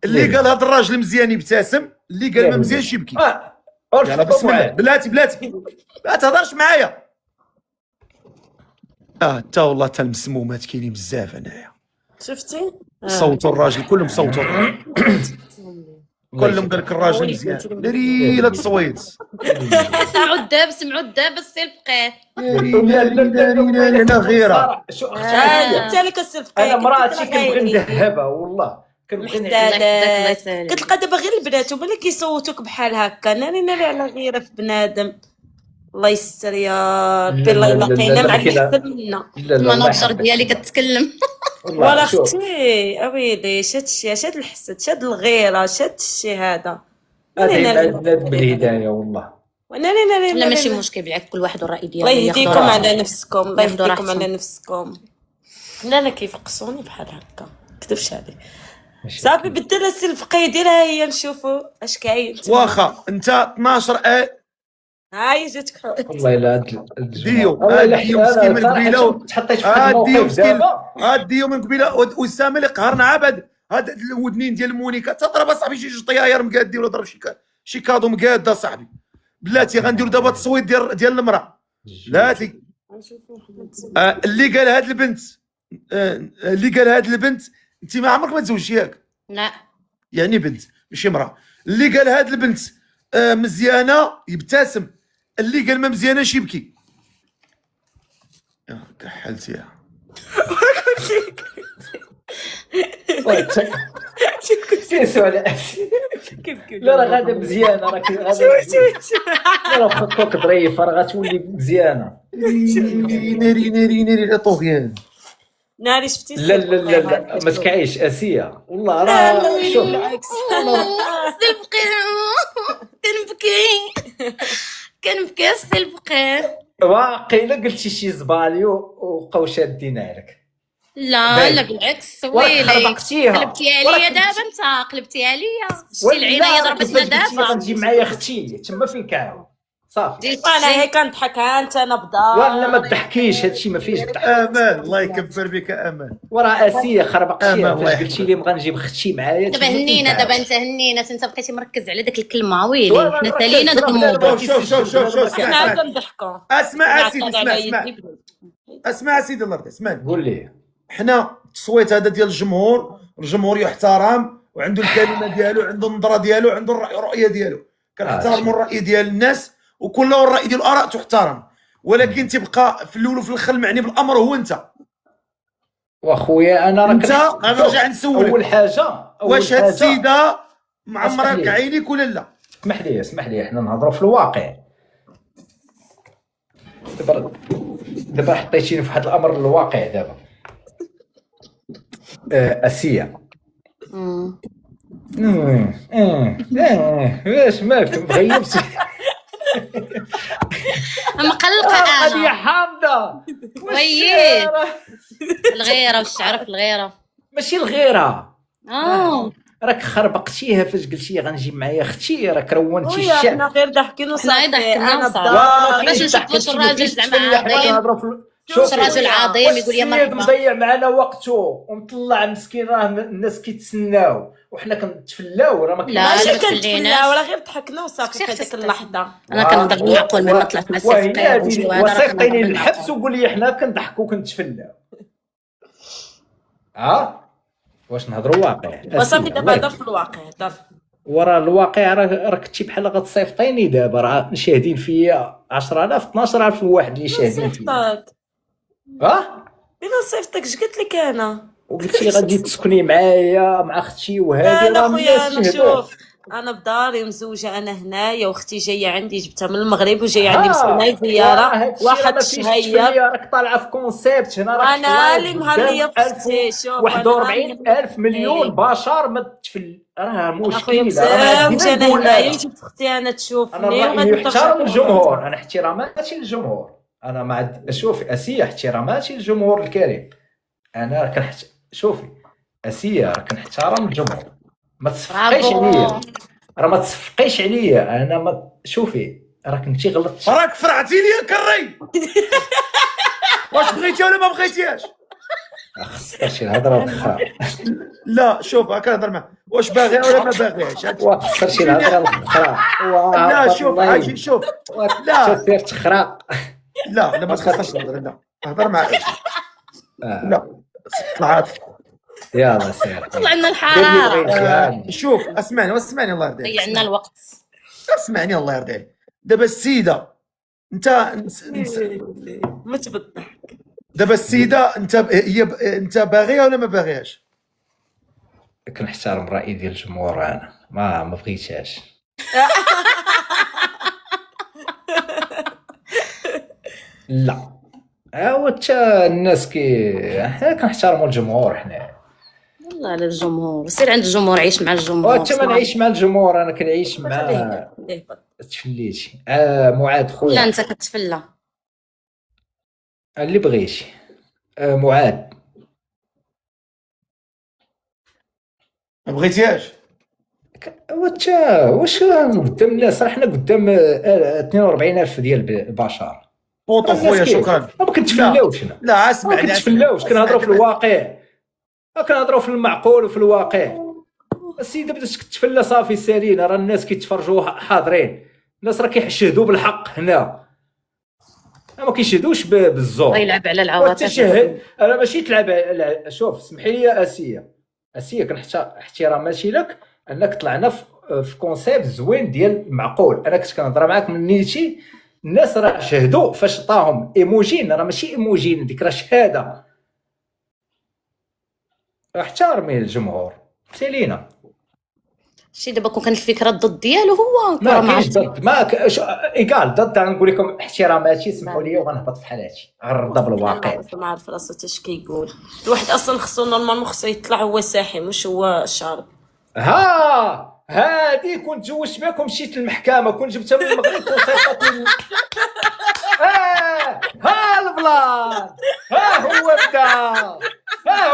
اللي قال هذا الراجل مزيان يبتسم، اللي قال ما مزيانش يبكي. يلا بسم الله. بلاتي ما تهضرش معايا. حتى والله حتى المسمومات كاينين بزاف هنايا. شفتي؟ صوتوا الراجل كلهم صوتوا كلهم قال لك الراجل مزيان. ديري لا تصويت. سمعوا الداب السي الفقيه. هنا غيره. انت اللي كتسلفقي. انا مراتي كنبغي نذهبها والله كنبغي محتاجة. كتلقى دابا غير البنات هما اللي كيصوتوك بحال هكا. ناري على غيره في بنادم. الله يستر يا ربي. الله يلاقينا مع الحسن منا. المناظر ديالي كتكلم. ولا اختي اويلي شاد الحسد شاد الغيره شاد الشيء هذا. بلاد بالهدايه والله. لا ماشي مشكل، بالعكس كل واحد والراي ديالو. الله يهديكم على نفسكم. الله ياخدوا يهديكم راحتهم. على نفسكم. لا كيفقصوني بحال هكا كذبش عليك. صافي بدل السي الفقيه ديرها هي نشوفوا اش كاين. واخا انت 12 هاي جاتك حوت. والله الا ديو والله الا ديو مسكين من قبيله تحطيت في هذا ديو الموقف مسكين دابا. ديو من قبيله وسام اللي قهرنا عبد هاد الودنين ديال المونيكا تضرب اصاحبي شي طياير مقادي ولا ضرب شي كادو مقاده صاحبي بلاتي غنديروا دابا تصويت ديال المراه بلاتي. اللي قال هاد البنت انت ما عمرك ما تزوجتي ياك لا يعني بنت ماشي مراه. اللي قال هاد البنت مزيانه يبتسم، اللي قال ما مزياناش يبكي. كحلتي يا سيسو على اسي. لا راه غادا مزيانه، راك غادا لا خطوك ظريفه راه غتولي مزيانه. ناري لا طوغيان ناري شفتي لا لا لا لا ما تكعيش اسيه والله راه شوف كنبكي البقي. واقيلا قلتي شي زبالي وبقاو شادين عليك. لا لا بالعكس ويلي خربقتيها قلبتي عليا دابا، انت قلبتي عليا شتي العنايه ضربتنا دابا. غنجي معايا اختي تما فين كاع صافي. انا هي كنضحك انت انا بدا ولا ما تضحكيش هادشي ما فيهش الضحك. امان الله يكبر بك امان. وراه اسيه خربقتيها الله فاش قلتي لي بغا نجيب اختي معايا. دابا هنينا دابا انت هنينا انت بقيتي مركز على داك الكلمه ويلي حنا سالينا داك الموضوع. شوف حنا كنضحكوا. اسمع سيدي الله يرضي اسمعني. قول لي حنا التصويت هذا ديال الجمهور يحترم وعنده الكلمه ديالو، عنده النظره ديالو، عنده الرؤيه ديالو. كنحترموا الراي ديال الناس وكل الراي ديال الاراء تحترم، ولكن تبقى في الاول وفي الاخر المعني بالامر هو انت. واخويا انا راك انا نرجع نسولك اول حاجه واش هاد السيده معمرك عينيك ولا لا؟ اسمح لي حنا نهضروا في الواقع. دابا حطيتيني في واحد الامر الواقع دابا. اسيه واش مالك مغيبتي؟ مقلقه هذه انا حامضه ويلي الغيره واش تعرف الغيره ماشي الغيره. راك خربقتيها فاش قلتي غنجيب معايا اختي، راك رونتي الشعب. احنا غير ضحكين وصافي. انا باش نشوف واش الراجل زعما عظيم. شوف الراجل عظيم يقول يا مرحبا. مضيع معنا وقته ومطلع مسكين، راه الناس كيتسناو وحنا كنتفلاو. راه ما ماشي كنتفلاو ولا غير ضحكنا وصافي في هذيك اللحظه. انا كنهضر بالمعقول ملي طلعت مع السيفطين وصيفطيني للحبس وقول لي حنا كنضحكوا كنتفلاو. واش نهضروا واقع وصافي دابا هضر في الواقع هضر. ورا الواقع راه كنتي بحال غتصيفطيني دابا، راه شاهدين فيا 10000 12000 واحد اللي شاهدين فيا. بين صيفطك اش قلت لك انا؟ وقلتي غادي تسكني معايا مع اختي وهذه لا خويا انا شوف انا بداري مزوجه انا هنايا واختي جايه عندي جبتها من المغرب وجايه عندي مسكينه زياره واحد الشهيه. راك طالعه في كونسيبت هنا. راك انا اللي مهليه في اختي. شوف 41000 مليون بشر ما تفل راه مشكله. انا هنايا جبت اختي انا تشوفني وغادي نحترم الجمهور. انا احتراماتي للجمهور. انا مع شوفي اسيه احتراماتي للجمهور الكريم. انا شوفي اسيه راه كنحترم الجمهور. ما تصفقيش عليا، راه ما تصفقيش عليا. انا ما شوفي راك انتي غلطتي، راك فرعتي لي كري. واش بغيتي ولا ما بغيتيهاش؟ خسرت شي الهضره الخا. لا شوف كنهضر معاك واش باغيها ولا ما باغيهاش. خسرت شي الهضره الخرا. لا شوف عايشي شوف لا سير تخرا. لا ما تخسرش الهضره. لا هضر معاك. لا طلعت يلا سير طلع لنا الحراره. شوف اسمعني الله يرضي عليك. ضيعنا الوقت. اسمعني الله يرضي عليك. دابا السيده انت ما تبطح. دابا السيده انت باغيها ولا ما باغيهاش؟ كنحترم الراي ديال الجمهور. انا ما بغيتهاش. لا حتى الناس حنا كنحترموا الجمهور. حنا والله على الجمهور سير عند الجمهور عيش مع الجمهور. حتى ما نعيش مع الجمهور انا كنعيش مع تفليتي. معاذ خويا. لا انت كتفلى اللي بغيتي. معاذ ما بغيتيهاش واش قدام الناس؟ راه حنا قدام 42000 ديال البشر. بوطو خويا شكرا. ما كنتفلاوش هنا، لا ما اسمعني كنتفلاوش، كنهضروا في الواقع، كنهضروا في المعقول وفي الواقع. السيده بدات كتفلى صافي سالينا، راه الناس كيتفرجوا حاضرين، الناس راه كيشهدوا بالحق هنا، ما كيشهدوش بالزور. يلعب على العواطف. وتشهد انا ماشي تلعب شوف سمحي لي اسيه احتراماتي لك انك طلعنا في كونسيبت زوين ديال المعقول. انا كنت كنهضر معاك من نيتي، الناس راه شهدوا فاش عطاهم ايموجين، راه ماشي ايموجين ديك، راه شهاده. احترمي الجمهور سالينا. شي دابا كون كانت الفكره ضد ديالو هو ما ما كاينش عرفتش. ضد، ما ايكال ضد. غنقول لكم احتراماتي، سمحوا لي وغنهبط في حالاتي، غنرضى بالواقع. ما عارف راسو حتى اش كيقول الواحد. اصلا خصو نورمالمون خصو يطلع هو ساحي مش هو الشارب. هادي كنت تزوجت بها ومشيت للمحكمه، كنت جبتها من المغرب وصيفطت ها البلان، ها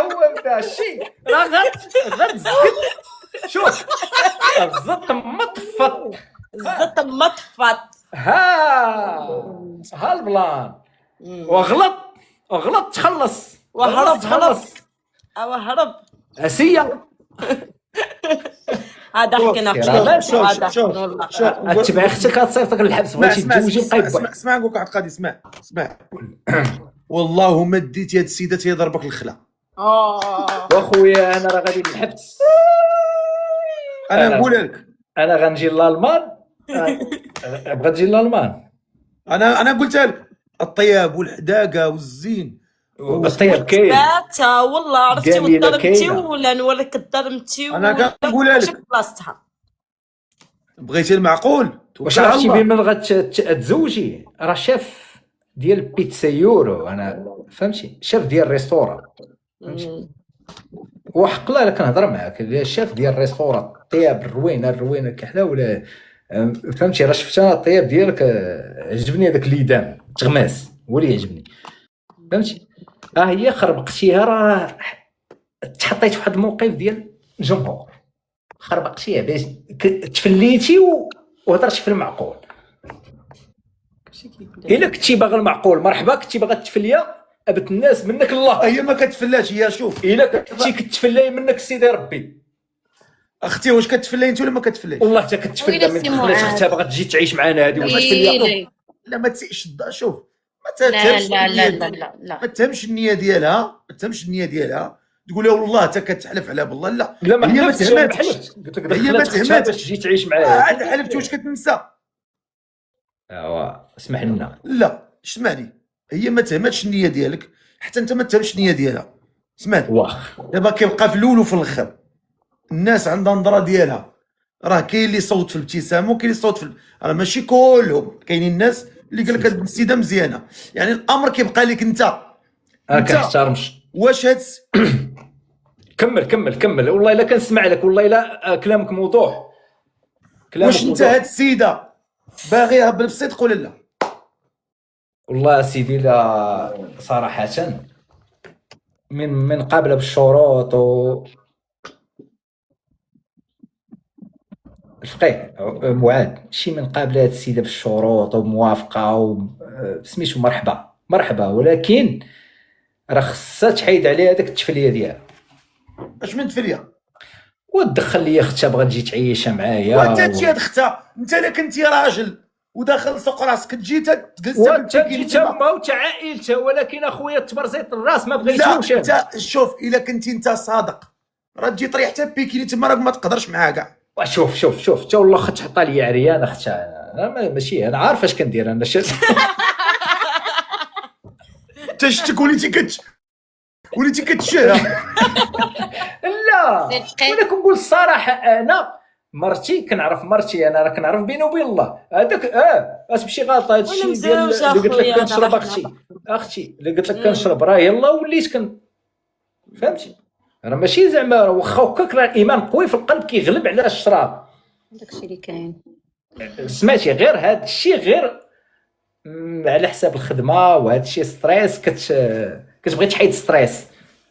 هو بدا الشيء، راه غتزقد. شوف الزط مطفط، زدت مطفط. ها البلان. وغلط تخلص، وهرب تخلص. هرب. اسيه هذا حكينا اتبع اختك كتصيفطك للحبس، بغيتي تزوجي بقى. اسمع نقول لك واحد القضيه. اسمع والله ما ديتي هاد السيده تيضربك الخلا. واخويا انا راه غادي للحبس. انا نقول لك انا غنجي للالمان. بغا تجي للالمان. انا قلت لك الطياب والحداقه والزين الطياب كاين. باتا والله عرفتي، جميلة وضربتي كاينة. ولا نوريك الضرمتي. أنا كنقول لك. بلاصتها بغيتي المعقول. واش عرفتي بين من غتزوجي؟ راه شاف ديال بيتسا انا فهمتي، شاف ديال ريستوران، فهمتي. وحق الله الا كنهضر معاك، الشاف ديال الريستوران، الطياب الروينه كحله ولا فهمتي. راه شفت انا الطياب ديالك، عجبني هذاك الليدان تغماس، هو اللي عجبني، فهمتي. هي خربقتيها، راه تحطيت في واحد الموقف ديال الجمهور، خربقتيها باش تفليتي وهضرتي في المعقول. الا كنتي باغي المعقول مرحبا، كنتي باغا التفليه ابت الناس منك الله. هي ما كتفلاش هي. شوف الا كنتي كتفلاي منك سيدي ربي. اختي واش كتفلاي انت ولا ما كتفلايش؟ والله حتى كتفلى من خلات اختها باغا تجي تعيش معنا هذه واش تفلي. لا ما تسيش. شوف ما لا تهمش لا لا النية لا لا ما تهمش النية ديالها، تقول لها والله حتى كتحلف على بالله. لا ما هي ما حلفتش، تهمتش. قلت لك هي ما تهمتش باش تجي تعيش معاها. عاد حلفتي واش كتنسى؟ اسمح لنا. لا اسمعني، هي ما تهمتش النية ديالك، حتى انت ما تهمش النية ديالها. اسمعني واخ دابا كيبقى في الاول وفي الاخر الناس عندها نظره ديالها. راه كاين اللي يصوت في الابتسام وكاين اللي يصوت في راه ماشي كلهم، كاينين الناس اللي قال لك هاد السيده مزيانه. يعني الامر كيبقى لك انت. كنحترمش. واش هاد كمل والله الا كنسمع لك، والله الا كلامك موضوع. واش انت هاد السيده باغيها بالصدق ولا لا؟ والله سيدي لا صراحه من قابله بالشروط الفقيه معاد شي من قابله هاد السيده بالشروط وموافقه سميتو مرحبا، ولكن راه خصها تحيد عليها داك التفليه ديالها. اش من تفليه؟ ودخل لي اختها بغات تجي تعيش معايا. وانت تجي هاد اختها، انت الا كنتي راجل وداخل سوق راسك تجي تجلس وتجي تما وتا عائلتها، ولكن اخويا تبرزيط الراس ما بغيتوش. لا انت شوف، الا كنتي انت صادق راه تجي طريح حتى بيكيني تما، راك ما تقدرش معاها كاع. شوف تا والله اخت تحط لي عريان اختها. انا ماشي انا عارف اش كندير انا. انت شتك وليتي كتشهى. لا انا كنقول الصراحه، انا مرتي كنعرف مرتي، انا راه كنعرف بيني وبين الله هذاك. تمشي غلط هذا الشيء ديال اللي قلت لك كنشرب. اختي اللي قلت لك كنشرب، راه يلا وليت فهمتي. راه ماشي زعما واخا هكاك، راه الايمان قوي في القلب كيغلب على الشراب. داكشي اللي كاين. سمعتي غير هذا الشيء، غير على حساب الخدمه وهذا الشيء ستريس، كتبغي تحيد ستريس.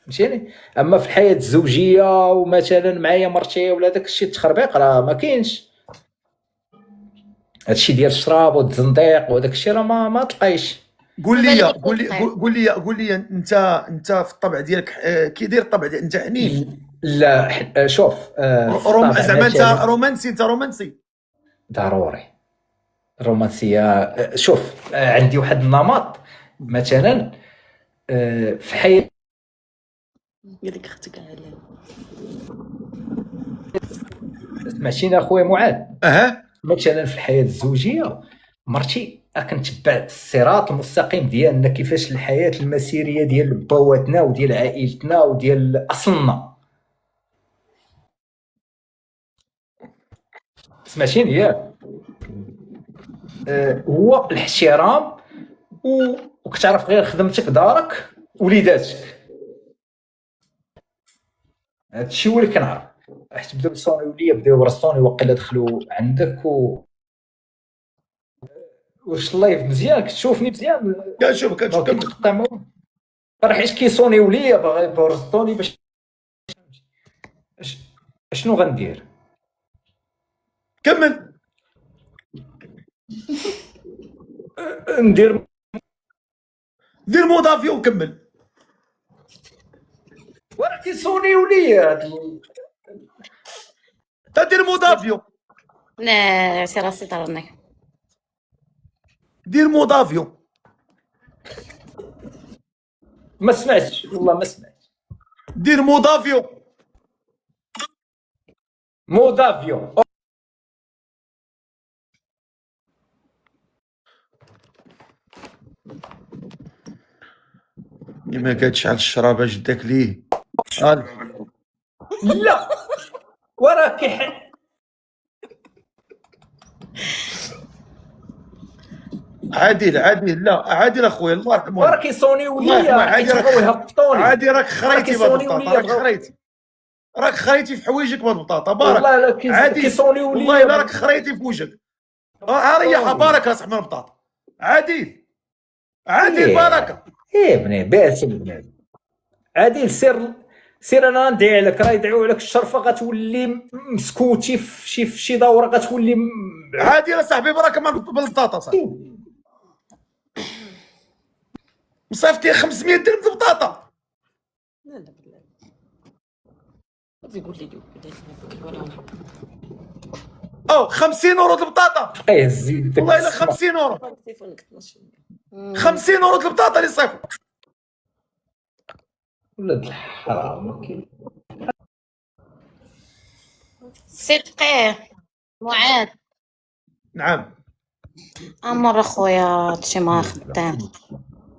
فهمتيني. اما في الحياه الزوجيه ومثلا معايا مرتي ولا داك الشيء التخربيق راه ما كاينش. هادشي ديال الشراب والتزنديق وداك الشيء راه ما تلقايش. قول لي بالك قول لي يكون قول لي قول لي انت في الطبع ديالك كي داير الطبع ديالك؟ انت حنين لا شوف زعما انت رومانسي؟ انت رومانسي ضروري الرومانسيه. شوف عندي واحد النمط مثلا في حياتي. قال لك اختك على سمعتيني اخويا معاذ؟ اها مثلا في الحياه الزوجيه مرتي كنتبع الصراط المستقيم ديالنا، كيفاش الحياه المسيريه ديال بواتنا وديال عائلتنا وديال اصلنا. سمعتيني ياك؟ هو الاحترام وكتعرف غير خدمتك دارك وليداتك. هادشي هو اللي كنعرف. حيت بداو يصونيو ليا، بداو يرسطوني وقيلا دخلوا عندك واش اللايف مزيان؟ كتشوفني مزيان؟ كنشوف كنقطع راه حيت كيصونيو ليا باغي يرسطوني باش شنو غندير؟ كمل. ندير دير مضافي وكمل. وراه كيصونيو ليا دير مضافيو. لا سي راسي ضرني. دير مضافيو. ما سمعتش والله ما سمعت. دير مضافيو. مودافيو. ما كتشعل الشرابه جدك ليه؟ لا وراه عادل لا عادل اخويا الله يرحمه. وراه كيصونيو الله ليا يرحمه. كيبغيو يهبطوني. عادي راك خريتي بهاد كيصونيو البطاطا. ليا راك خريتي في حوايجك بهاد البطاطا. بارك والله لا عادي. كيصونيو ليا والله الا راك خريتي في وجهك. ريح بارك اصاحبي من البطاطا. عادل بركه. بني باس البنات. عادل سير انا ندعي لك، راه يدعيو لك الشرفه غتولي مسكوتي في شي دوره غتولي عادل اصاحبي بركه من البطاطا صاحبي. مصيفطي 500 درهم د البطاطا. لا لا بالله يقول لي او 50 اورو د البطاطا. زيد والله الا 50 اورو. تليفونك 12 50 اورو د البطاطا اللي صيفط. ولاد الحرام. صدقي معاذ. نعم امر اخويا تشي ما خدام.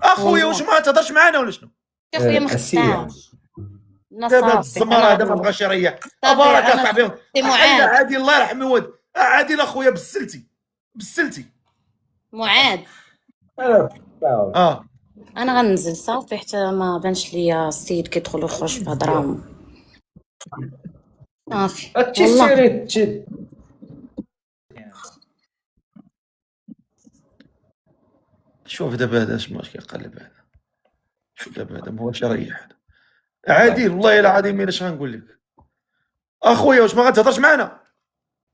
اخويا واش ما تهضرش معانا ولا شنو؟ اخويا ما خدام. دابا الزمر هذا ما بغاش يريح. بارك اصاحبي. معاذ عادي الله يرحم الواد. عادل اخويا بسلتي معاذ. انا غننزل صافي حتى ما بانش ليا السيد كيدخل ويخرج في هضره صافي. والله شوف دابا هذا اش ماش كيقلب هذا. شوف دابا هذا ماهوش يريح هذا. عادل والله الا عظيم الا اش غنقول لك اخويا واش ما غتهضرش معنا؟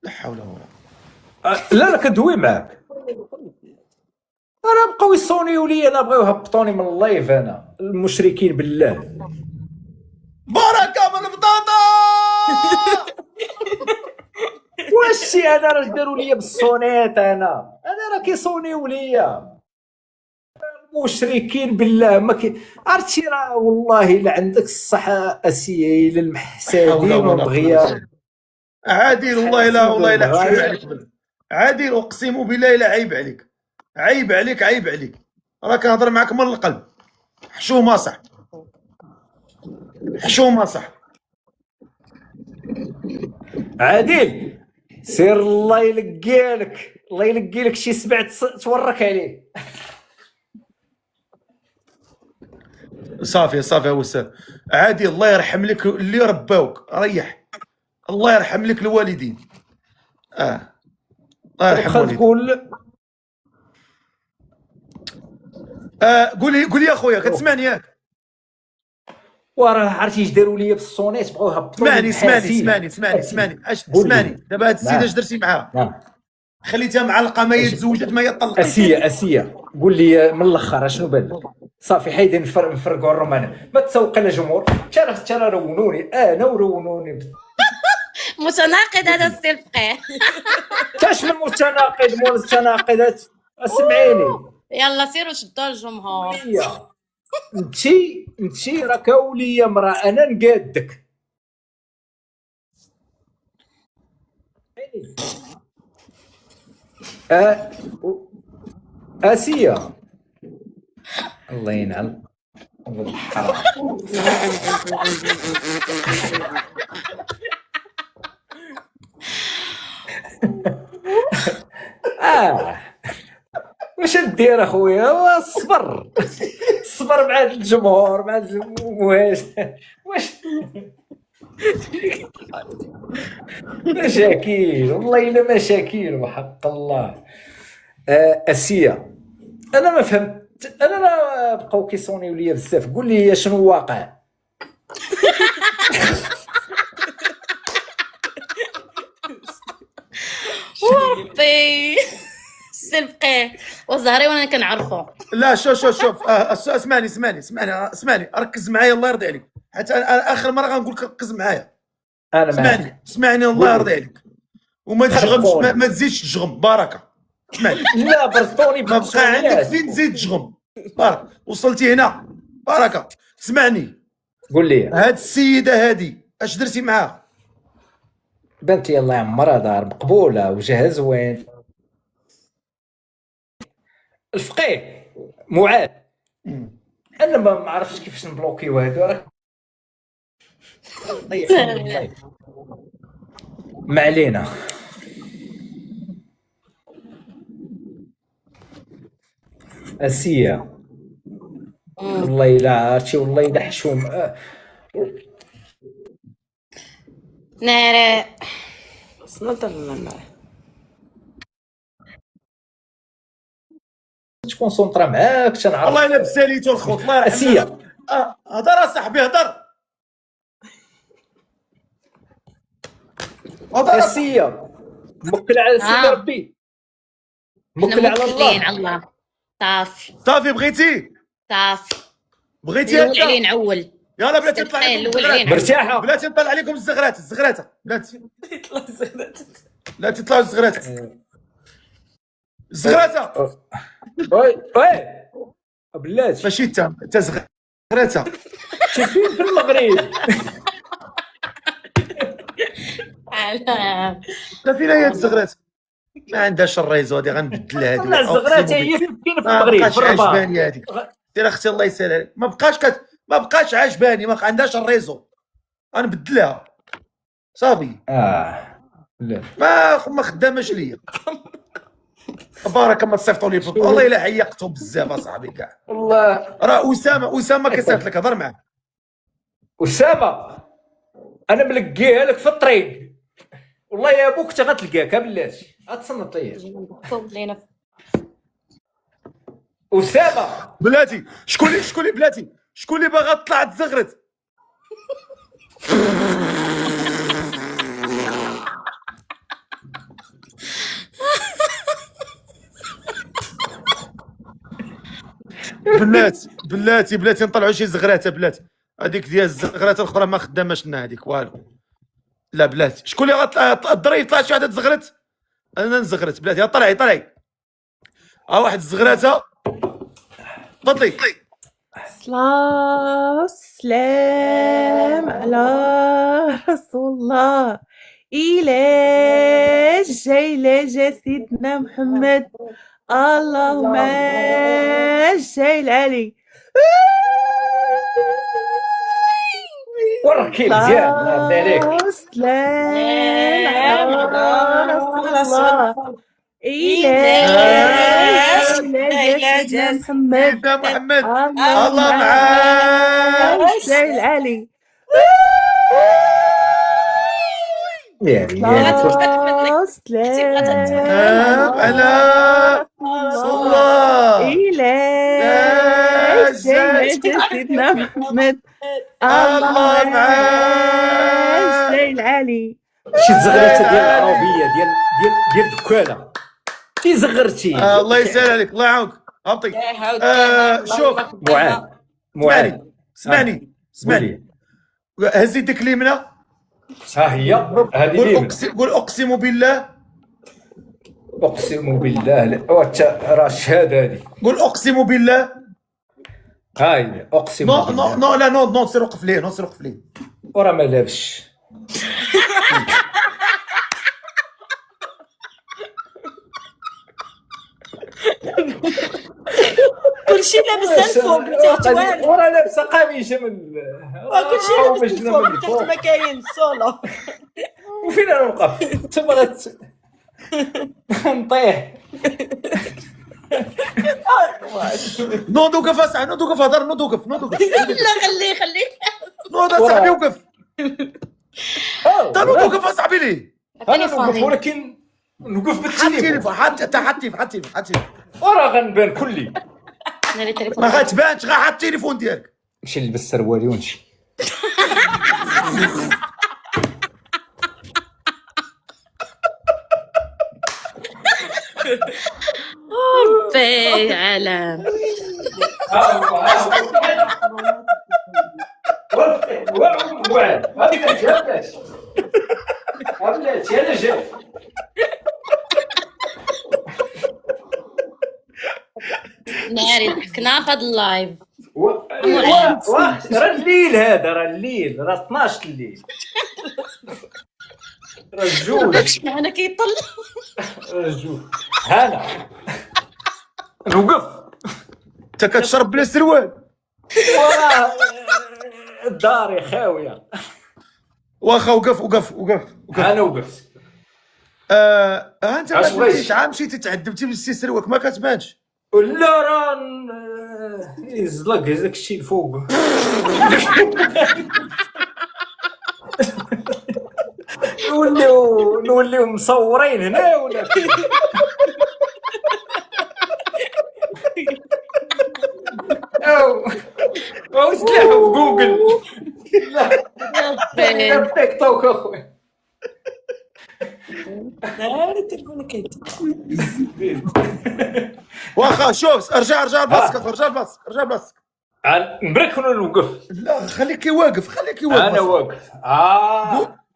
لا حول ولا لا كندوي معاك. انا بقاو يصونيو ليا، انا بغاو يهبطوني من اللايف. انا المشركين بالله. بركه من البطاطا. واش انا راه داروا ليا بالصونيط. انا راه كيصونيو ليا مشركين بالله. ما عرفتي راه والله الا عندك الصحه اسيه الى المحسادين وبغيا. عادل والله الا عادل اقسم بالله الا عيب عليك. راه كنهضر معاك من القلب. حشومه صح. عادل سير الله يلقي لك شي سبع تورك عليه. صافي وسام. عادل الله يرحم لك اللي رباوك. ريح. الله يرحم لك الوالدين. الله يرحم الوالدين. قول لي اخويا كتسمعني ياك؟ وراه عرفتي اش داروا لي في الصونيت بغاو يهبطوا اسمعني دابا هاد السيده اش درتي معاها؟ نعم خليتها معلقه ما يتزوجت ما يطلق. اسيه قول لي من الاخر اشنو بان لك؟ صافي حيدين نفرقوا الرومان ما تسوق للجمهور. ترى رونوني انا ورونوني متناقض هذا السي الفقيه. كاش من متناقضات اسمعيني. يلا سيروا شدوا الجمهور. انتي راك وليا مرا انا نقادك. اسيه الله ينعل ولد الحرام. واش ندير اخويا؟ صبر مع هاد الجمهور واش مشاكل والله الا مشاكل وحق الله. اسيه انا ما فهمت، انا لا بقاو كيصونيو ليا بزاف. قول لي شنو واقع؟ وربي السي الفقيه والزهري وانا كنعرفو. لا شوف اسمعني ركز معايا الله يرضي عليك. حتى انا اخر مره غنقول لك ركز معايا. انا اسمعني الله يرضي عليك وما تشغمش، ما تزيدش تشغم بركه. اسمعني لا برطوني ما بقى عندك فين تزيد تشغم. برك وصلتي هنا بركه. اسمعني قول لي هاد السيده هادي اش درتي معاها؟ بنت لي الله يعمرها دار مقبوله وجهها زوين. الفقيه معاد انا ما عرفتش كيفاش نبلوكيو هادو. راك ما علينا. اسيه والله الا عرفتي والله الا حشوم. ناري نضرنا معاه تكونسونطرا معاك تنعرف. والله الا بساليتو الخوت الله يرحمه. اسيه هضر اصاحبي هضر. اسيه موكل على سيدي ربي، موكل على الله. على الله. صافي بغيتي الاول عليه نعول. يلا بلاتي نطلع عليكم مرتاحه بلاتي نطلع عليكم الزغرات بلاتي تطلعوا الزغرات. وي بلاتي ماشي انت زغراتها. فين في المغرب؟ لا فين هي الزغرات؟ ما عندهاش الريزو هادي غنبدل هادي. لا الزغرات هي فين في ما المغرب بقاش في الرباط. عجباني هادي. سير اختي الله يسهل عليك. ما بقاش عجباني، ما عندهاش الريزو غنبدلها صافي. لا ما خداماش ليا. بارك ما تصيفطوا لي والله الا عيقتهم بزاف اصاحبي كاع. والله راه اسامه كيصيفط لك هضر معاه. اسامه انا ملقيها لك في الطريق والله يا ابوك انت غتلقاك بلاتي غتصنت ليا. اسامه بلاتي شكون اللي بلاتي شكون اللي باغا تطلع تزغرت؟ بلاتي نطلعوا شي زغرات بلاتي. هذيك ديال الزغرات الاخرى ما خداماش لنا هذيك والو. لا بلاتي شكون اللي غطلع الدري طلع شي واحده تزغرت؟ انا نزغرت بلاتي. طلعي واحد الزغراته تفضلي. صلاة والسلام على رسول الله. إلى جاي سيدنا محمد اللهم جاي العلي. وركي مزيان الله يرضي عليك. والسلام على رسول الله. إلى سيدنا محمد سيدنا محمد الله الله معاك. جاي العلي. سلام على الله. إلى سيدنا محمد الله معاك. ليل علي. شي زغرته ديال العربيه ديال دكاله شي زغرتي. الله يسهل عليك، الله يعاونك. هبطي. شوف معاذ اسمعني هزي يدك اليمنى. ها هي هذه قول اقسم بالله. اقسم بالله راه الشهاده هذه. قول اقسم بالله. هاي اقسم بالله. نو سير وقف ليه، وراه ما لابش. كلشي لابس الفوق تحت والو. وراه لابسه قميصه من كلشي لابس الفوق تحت ما كاين الصوله. وفين انا نوقف؟ انت بغيت نطيح. نوض وقف اسعى، نوض وقف هضر، نوض وقف. لا خليه نوض اصاحبي وقف. انت نوض وقف اصاحبي ليه؟ انا نوقف ولكن نوقف بالتليفون. حط وراه غنبان كلي. ما غاتبانش، غا حط التليفون ديالك. نمشي نلبس سروالي ونمشي. ربي علام. ناري ضحكنا في هذا اللايف. راه الليل هذا، راه الليل، راه 12 الليل، راه الجوج. انا كيطل. راه الجوج. هلا نوقف. انت كتشرب بلا سروال. وراه الدار خاويه. واخا وقف. انا وقفت. انت ما مشيتيش، عام مشيتي تعذبتي بالسي سروالك ما كتبانش. لا راه يزلق داك الشيء الفوق. نوليو مصورين هنا ولا او سلاحوا في جوجل. لا تيك توك اخويا. ناري التليفون كيدي. واخا شوف، ارجع بلاصتك. نبرك ولا نوقف؟ لا خليك واقف. انا واقف.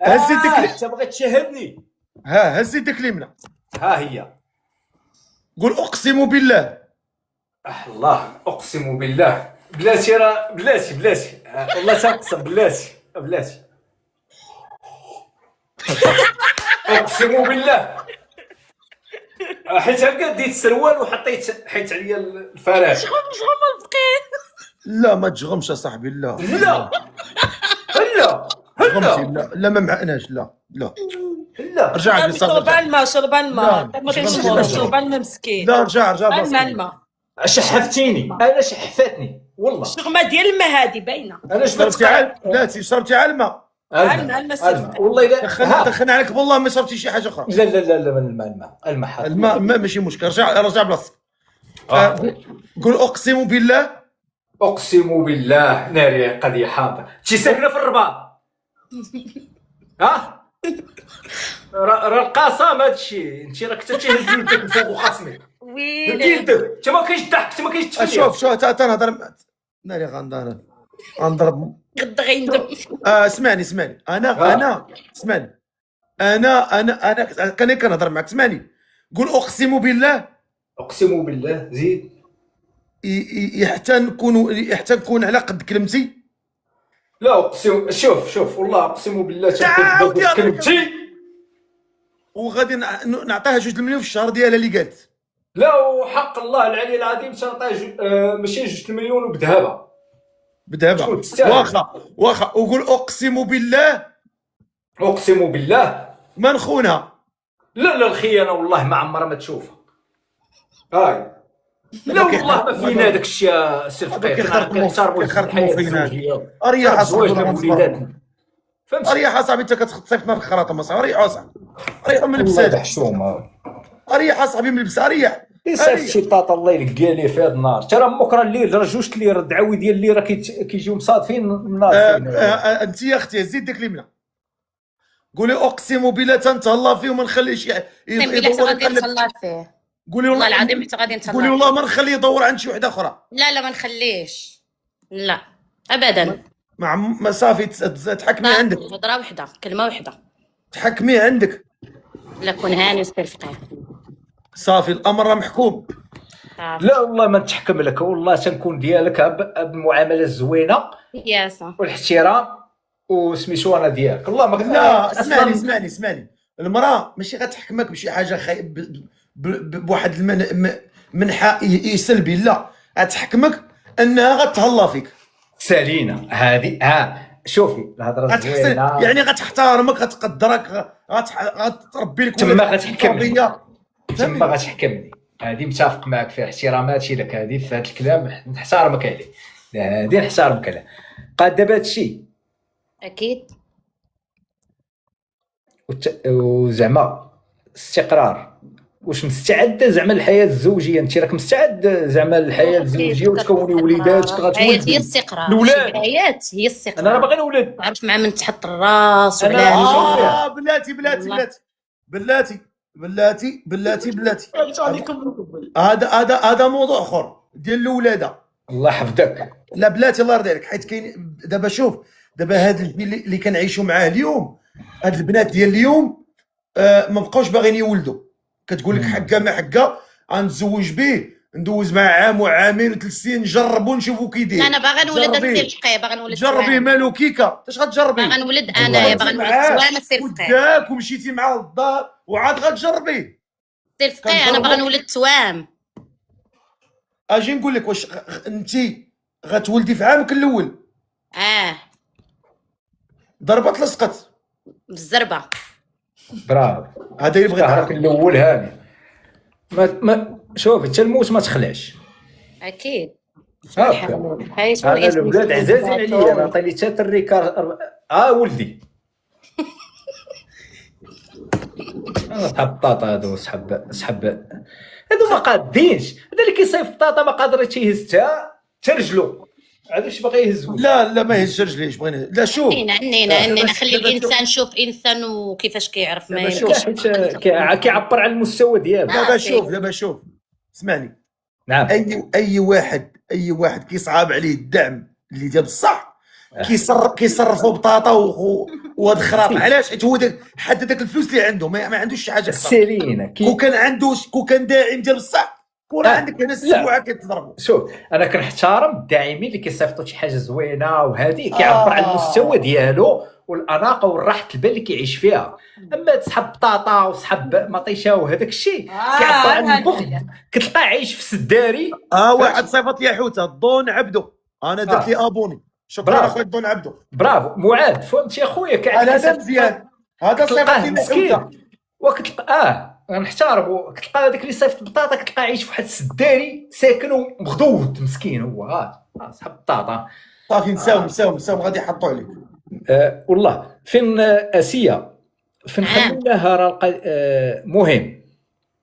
هز يدك. انت بغيت تشاهدني. هز يدك اليمنى. ها هي. قول اقسم بالله. الله اقسم بالله. بلاتي راه بلاتي والله تنقسم بلاتي. اقسم بالله. حيت هكا ديت السروال وحطيت حيت عليا الفراش. شغل الفقير. لا ما تجغمش اصاحبي. لا لا ما معقناش. لا رجع لي شرب الماء ما كاينش شرب الماء مسكين. لا رجع الماء شحفتيني. انا شحفتني والله. الشغمه ديال الماء هذه باينه. انا شربتي على الماء. الماء والله الا دخلنا عليك بالله ما شربتي شي حاجه اخرى. لا من الماء ماشي مشكل. رجع بلاصتك. قول اقسم بالله. ناري قضيه حاضر. شي ساكنه في الرباط. ها راه القسم هذا الشيء. انت راك تهز يدك من فوق وخصمي. ويلي يدك انت ما كاينش الضحك، انت ما كاينش التفنيد. شوف تنهضر ناري غنضرب قد غيندم. اسمعني انا اسمعني. انا كنهضر معك. اسمعني. قول اقسم بالله. زيد. حتى نكون على قد كلمتي. لا اقسم. شوف والله اقسم بالله تعاود كلمتي. وغادي نعطيها 2 مليون في الشهر ديالها اللي قالت. لا وحق الله العلي العظيم تنعطيه ماشي 2 مليون وبذهبها. واخا وقول اقسم بالله ما نخونها. لا الخيانه والله ما عمرها ما تشوفها. هاي لا والله ما فينا داك الشيء سي الفقير. كنخرطموا فينا. اريح اصاحبي. اريح اصاحبي. انت كتصيفطنا الخراطه اصاحبي. اريح اصاحبي من اللبسات. حشومه. اريح اصاحبي من اللبس. اريح يصيفط شي بطاطا الله يلقى ليه في هذا النهار. ترى بكره الليل راه جوج الليل الدعاوي ديال الليل راه كيجيو مصادفين النهار فين. انت يا اختي زيد ديك اليمنه، قولي اقسم بالله تنتهلا فيه وما نخليش بالله حتى غادي يقلب. نتهلا فيه، قولي والله العظيم حتى غادي نتهلا قولي فيه. والله ما نخليه يدور عند شي وحده اخرى. لا ما نخليش، لا ابدا. ما صافي تحكمي عندك، هضره وحده، كلمه وحده. تحكمي عندك لا كون هاني وسير فقيه. صافي الامر راه محكوم. لا والله ما نتحكم لك، والله تنكون ديالك بالمعامله الزوينه ياسا والاحترام وسميتو انا ديالك. والله ما لا اسمعني المراه ماشي غتحكمك بشي حاجه بواحد منحى سلبي، لا غتحكمك انها غتهلا فيك. سالينا هذه. شوفي الهضره زوينه، يعني غتحترمك، غتقدرك، غتربي لك تما غتحكمني، تربيه. تما غتحكمني. هذه متفق معك في احتراماتي لك، هذه في هذا الكلام نحترمك عليه، هذه نحترمك عليه. قاد دابا هذا الشيء اكيد. وزعما استقرار، واش مستعده زعما الحياه الزوجيه؟ انت راك مستعد زعما الحياه الزوجيه وتكوني وليداتك غتولدي؟ هي السقرار، الولاد. الحياه هي السقرار. انا راه باغي نولد. عرفت مع من تحط الراس أنا وعلى بلاتي هذا موضوع اخر ديال الولاده. الله يحفظك. لا بلاتي الله يرضي عليك، حيت كاين دابا شوف دابا هاد الجيل اللي كنعيشوا معاه اليوم، هاد البنات ديال اليوم ما بقاوش باغيين يولدوا. كتقول لك حكا ما حكا غنتزوج به، ندوز معاه عام وعامين و3 سنين نجربوا نشوفوا كي داير. انا باغا نولد السير فقيه، باغا نولد جربيه مالو كيكا، اش غتجربي؟ باغا نولد انايا، باغا نولد سوامه السير فقيه. داك ومشيتي معاه للدار وعاد غتجربيه السير فقيه. انا باغا نولد توام. اجي نقول لك واش انت غتولدي في عامك الاول ضربت لصقت بالزربه. برافو. هذا اللي بغيت شهرك الاول هاني. ما شوف حتى الموت ما تخلعش. اكيد. هاكا انا الولاد عزازين عليا، انا عطيني حتى الريكار ولدي. انا صحاب الطاطا هادو صحاب هادو ما قادينش. هذا اللي كيصيف الطاطا ما قادرش يهز حتى رجلو، هذا واش باغي يهزو. لا ما يهزش رجليه، بغينا لا شوف عنينا خلي الانسان شوف انسان وكيفاش كيعرف ما يمشيش. كيعبر على المستوى ديالو. دابا شوف اسمعني. نعم. اي واحد كيصعب عليه الدعم اللي ديال بصح كيصرفوا بطاطا وهاد الخراط. علاش؟ حيت هو حتى داك الفلوس اللي عنده ما عندوش شي حاجه سيرينا. كون كان داعم ديال بصح كون عندك هنا السبوعه كيتضربوا. شوف انا كنحترم الداعمين اللي كيصيفطوا شي حاجه زوينه وهذه كيعبر على المستوى ديالو والاناقه والراحه البال اللي كيعيش فيها. اما تسحب بطاطا وسحب مطيشه وهذاك الشيء كيعبر على البغض. كتلقاه عايش في سداري. واحد صيفط لي حوته الضون عبدو، انا درت لي ابوني. شكرا اخويا الضون عبدو. برافو معاد. فهمت يا خويا؟ كاع هذا مزيان، هذا صيفط لي مسكين. وكتلقاه نحتارم، كتلقى هذاك اللي صيفط بطاطا كتلقاه عايش في واحد السداري ساكن ومغدود مسكين. هو صاحب البطاطا. صافي نساوم غادي يحطوا عليك. والله فين اسيا فين خليناها راه مهم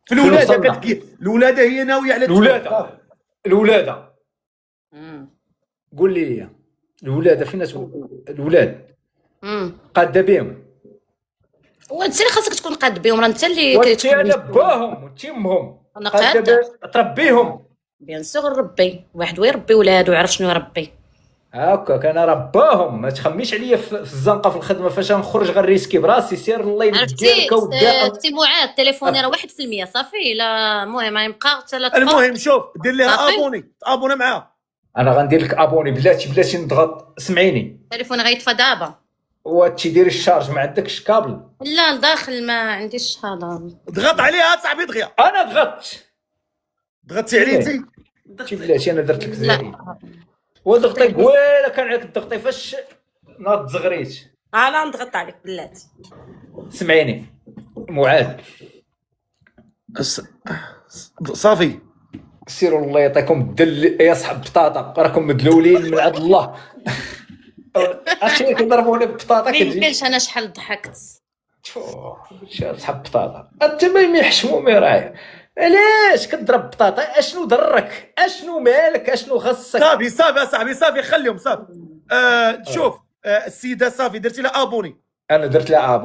في الولاده. الولاده هي ناويه على الولاده. قول لي الولاده فين الولاد قاده بهم؟ وانت اللي خاصك تكون قاد بهم، راه انت اللي انا باهم وتيمهم. انا قاده تربيهم بيان سور. ربي واحد ويربي ولادو ويعرف شنو يربي. هاكا انا رباهم. ما تخميش عليا في الزنقه في الخدمه فاش نخرج غنريسكي براسي. سير الله يديرك وداك. اختي معاد تليفوني راه 1% صافي. لا المهم غيبقى حتى لا. المهم شوف دير ليها ابوني معاه. انا غندير لك ابوني بلاتي نضغط. سمعيني تليفوني غيطفى دابا. واتشي ديري الشارج ما عندكش كابل؟ لا لداخل ما عنديش هذا. ضغط عليها صاحبي دغيا. انا ضغطتي عليه انت؟ بلاتي انا درت لك زهري وضغطي قويله. كان عليك الضغطي فاش ناض زغريت. انا نضغط عليك بلاتي. سمعيني معاد. صافي سيروا الله يعطيكم الدل يا صاحب بطاطا، راكم مدلولين من عند الله. عرفتي كيضربوني ببطاطا ما يمكنش. انا شحال ضحكت. صاحب بطاطا انت ما يحشموا مرايا. علاش كتضرب بطاطا؟ اشنو ضرك؟ اشنو مالك؟ اشنو خاصك؟ صافي صافي اصاحبي صافي خليهم صافي. شوف السيده صافي درتي لها ابوني. انا درت لها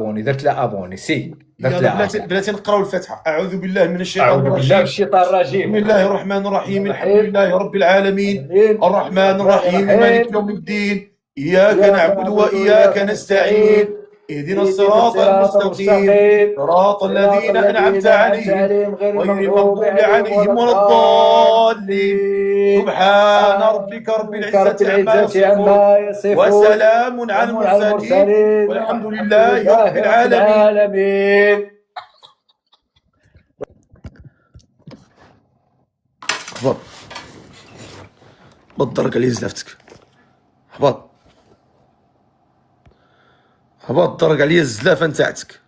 ابوني سي درت يلا لها بلاتي نقراو الفاتحه. اعوذ بالله من الشيطان أعوذ بالله من الرجيم. الشيطان الرجيم. بسم الله الرحمن الرحيم. الحمد لله رب العالمين الرحمن الرحيم مالك يوم الدين. إياك نعبد وإياك نستعين. اهدنا الصراط المستقيم صراط الذين أنعمت عليهم غير المغضوب عليهم ولا الضالين. سبحان ربك رب العزة عما يصفون وسلام على المرسلين والحمد لله رب العالمين. حباط بضرك عليه زلافتك. حباط ضرك عليا الزلافه نتاعتك.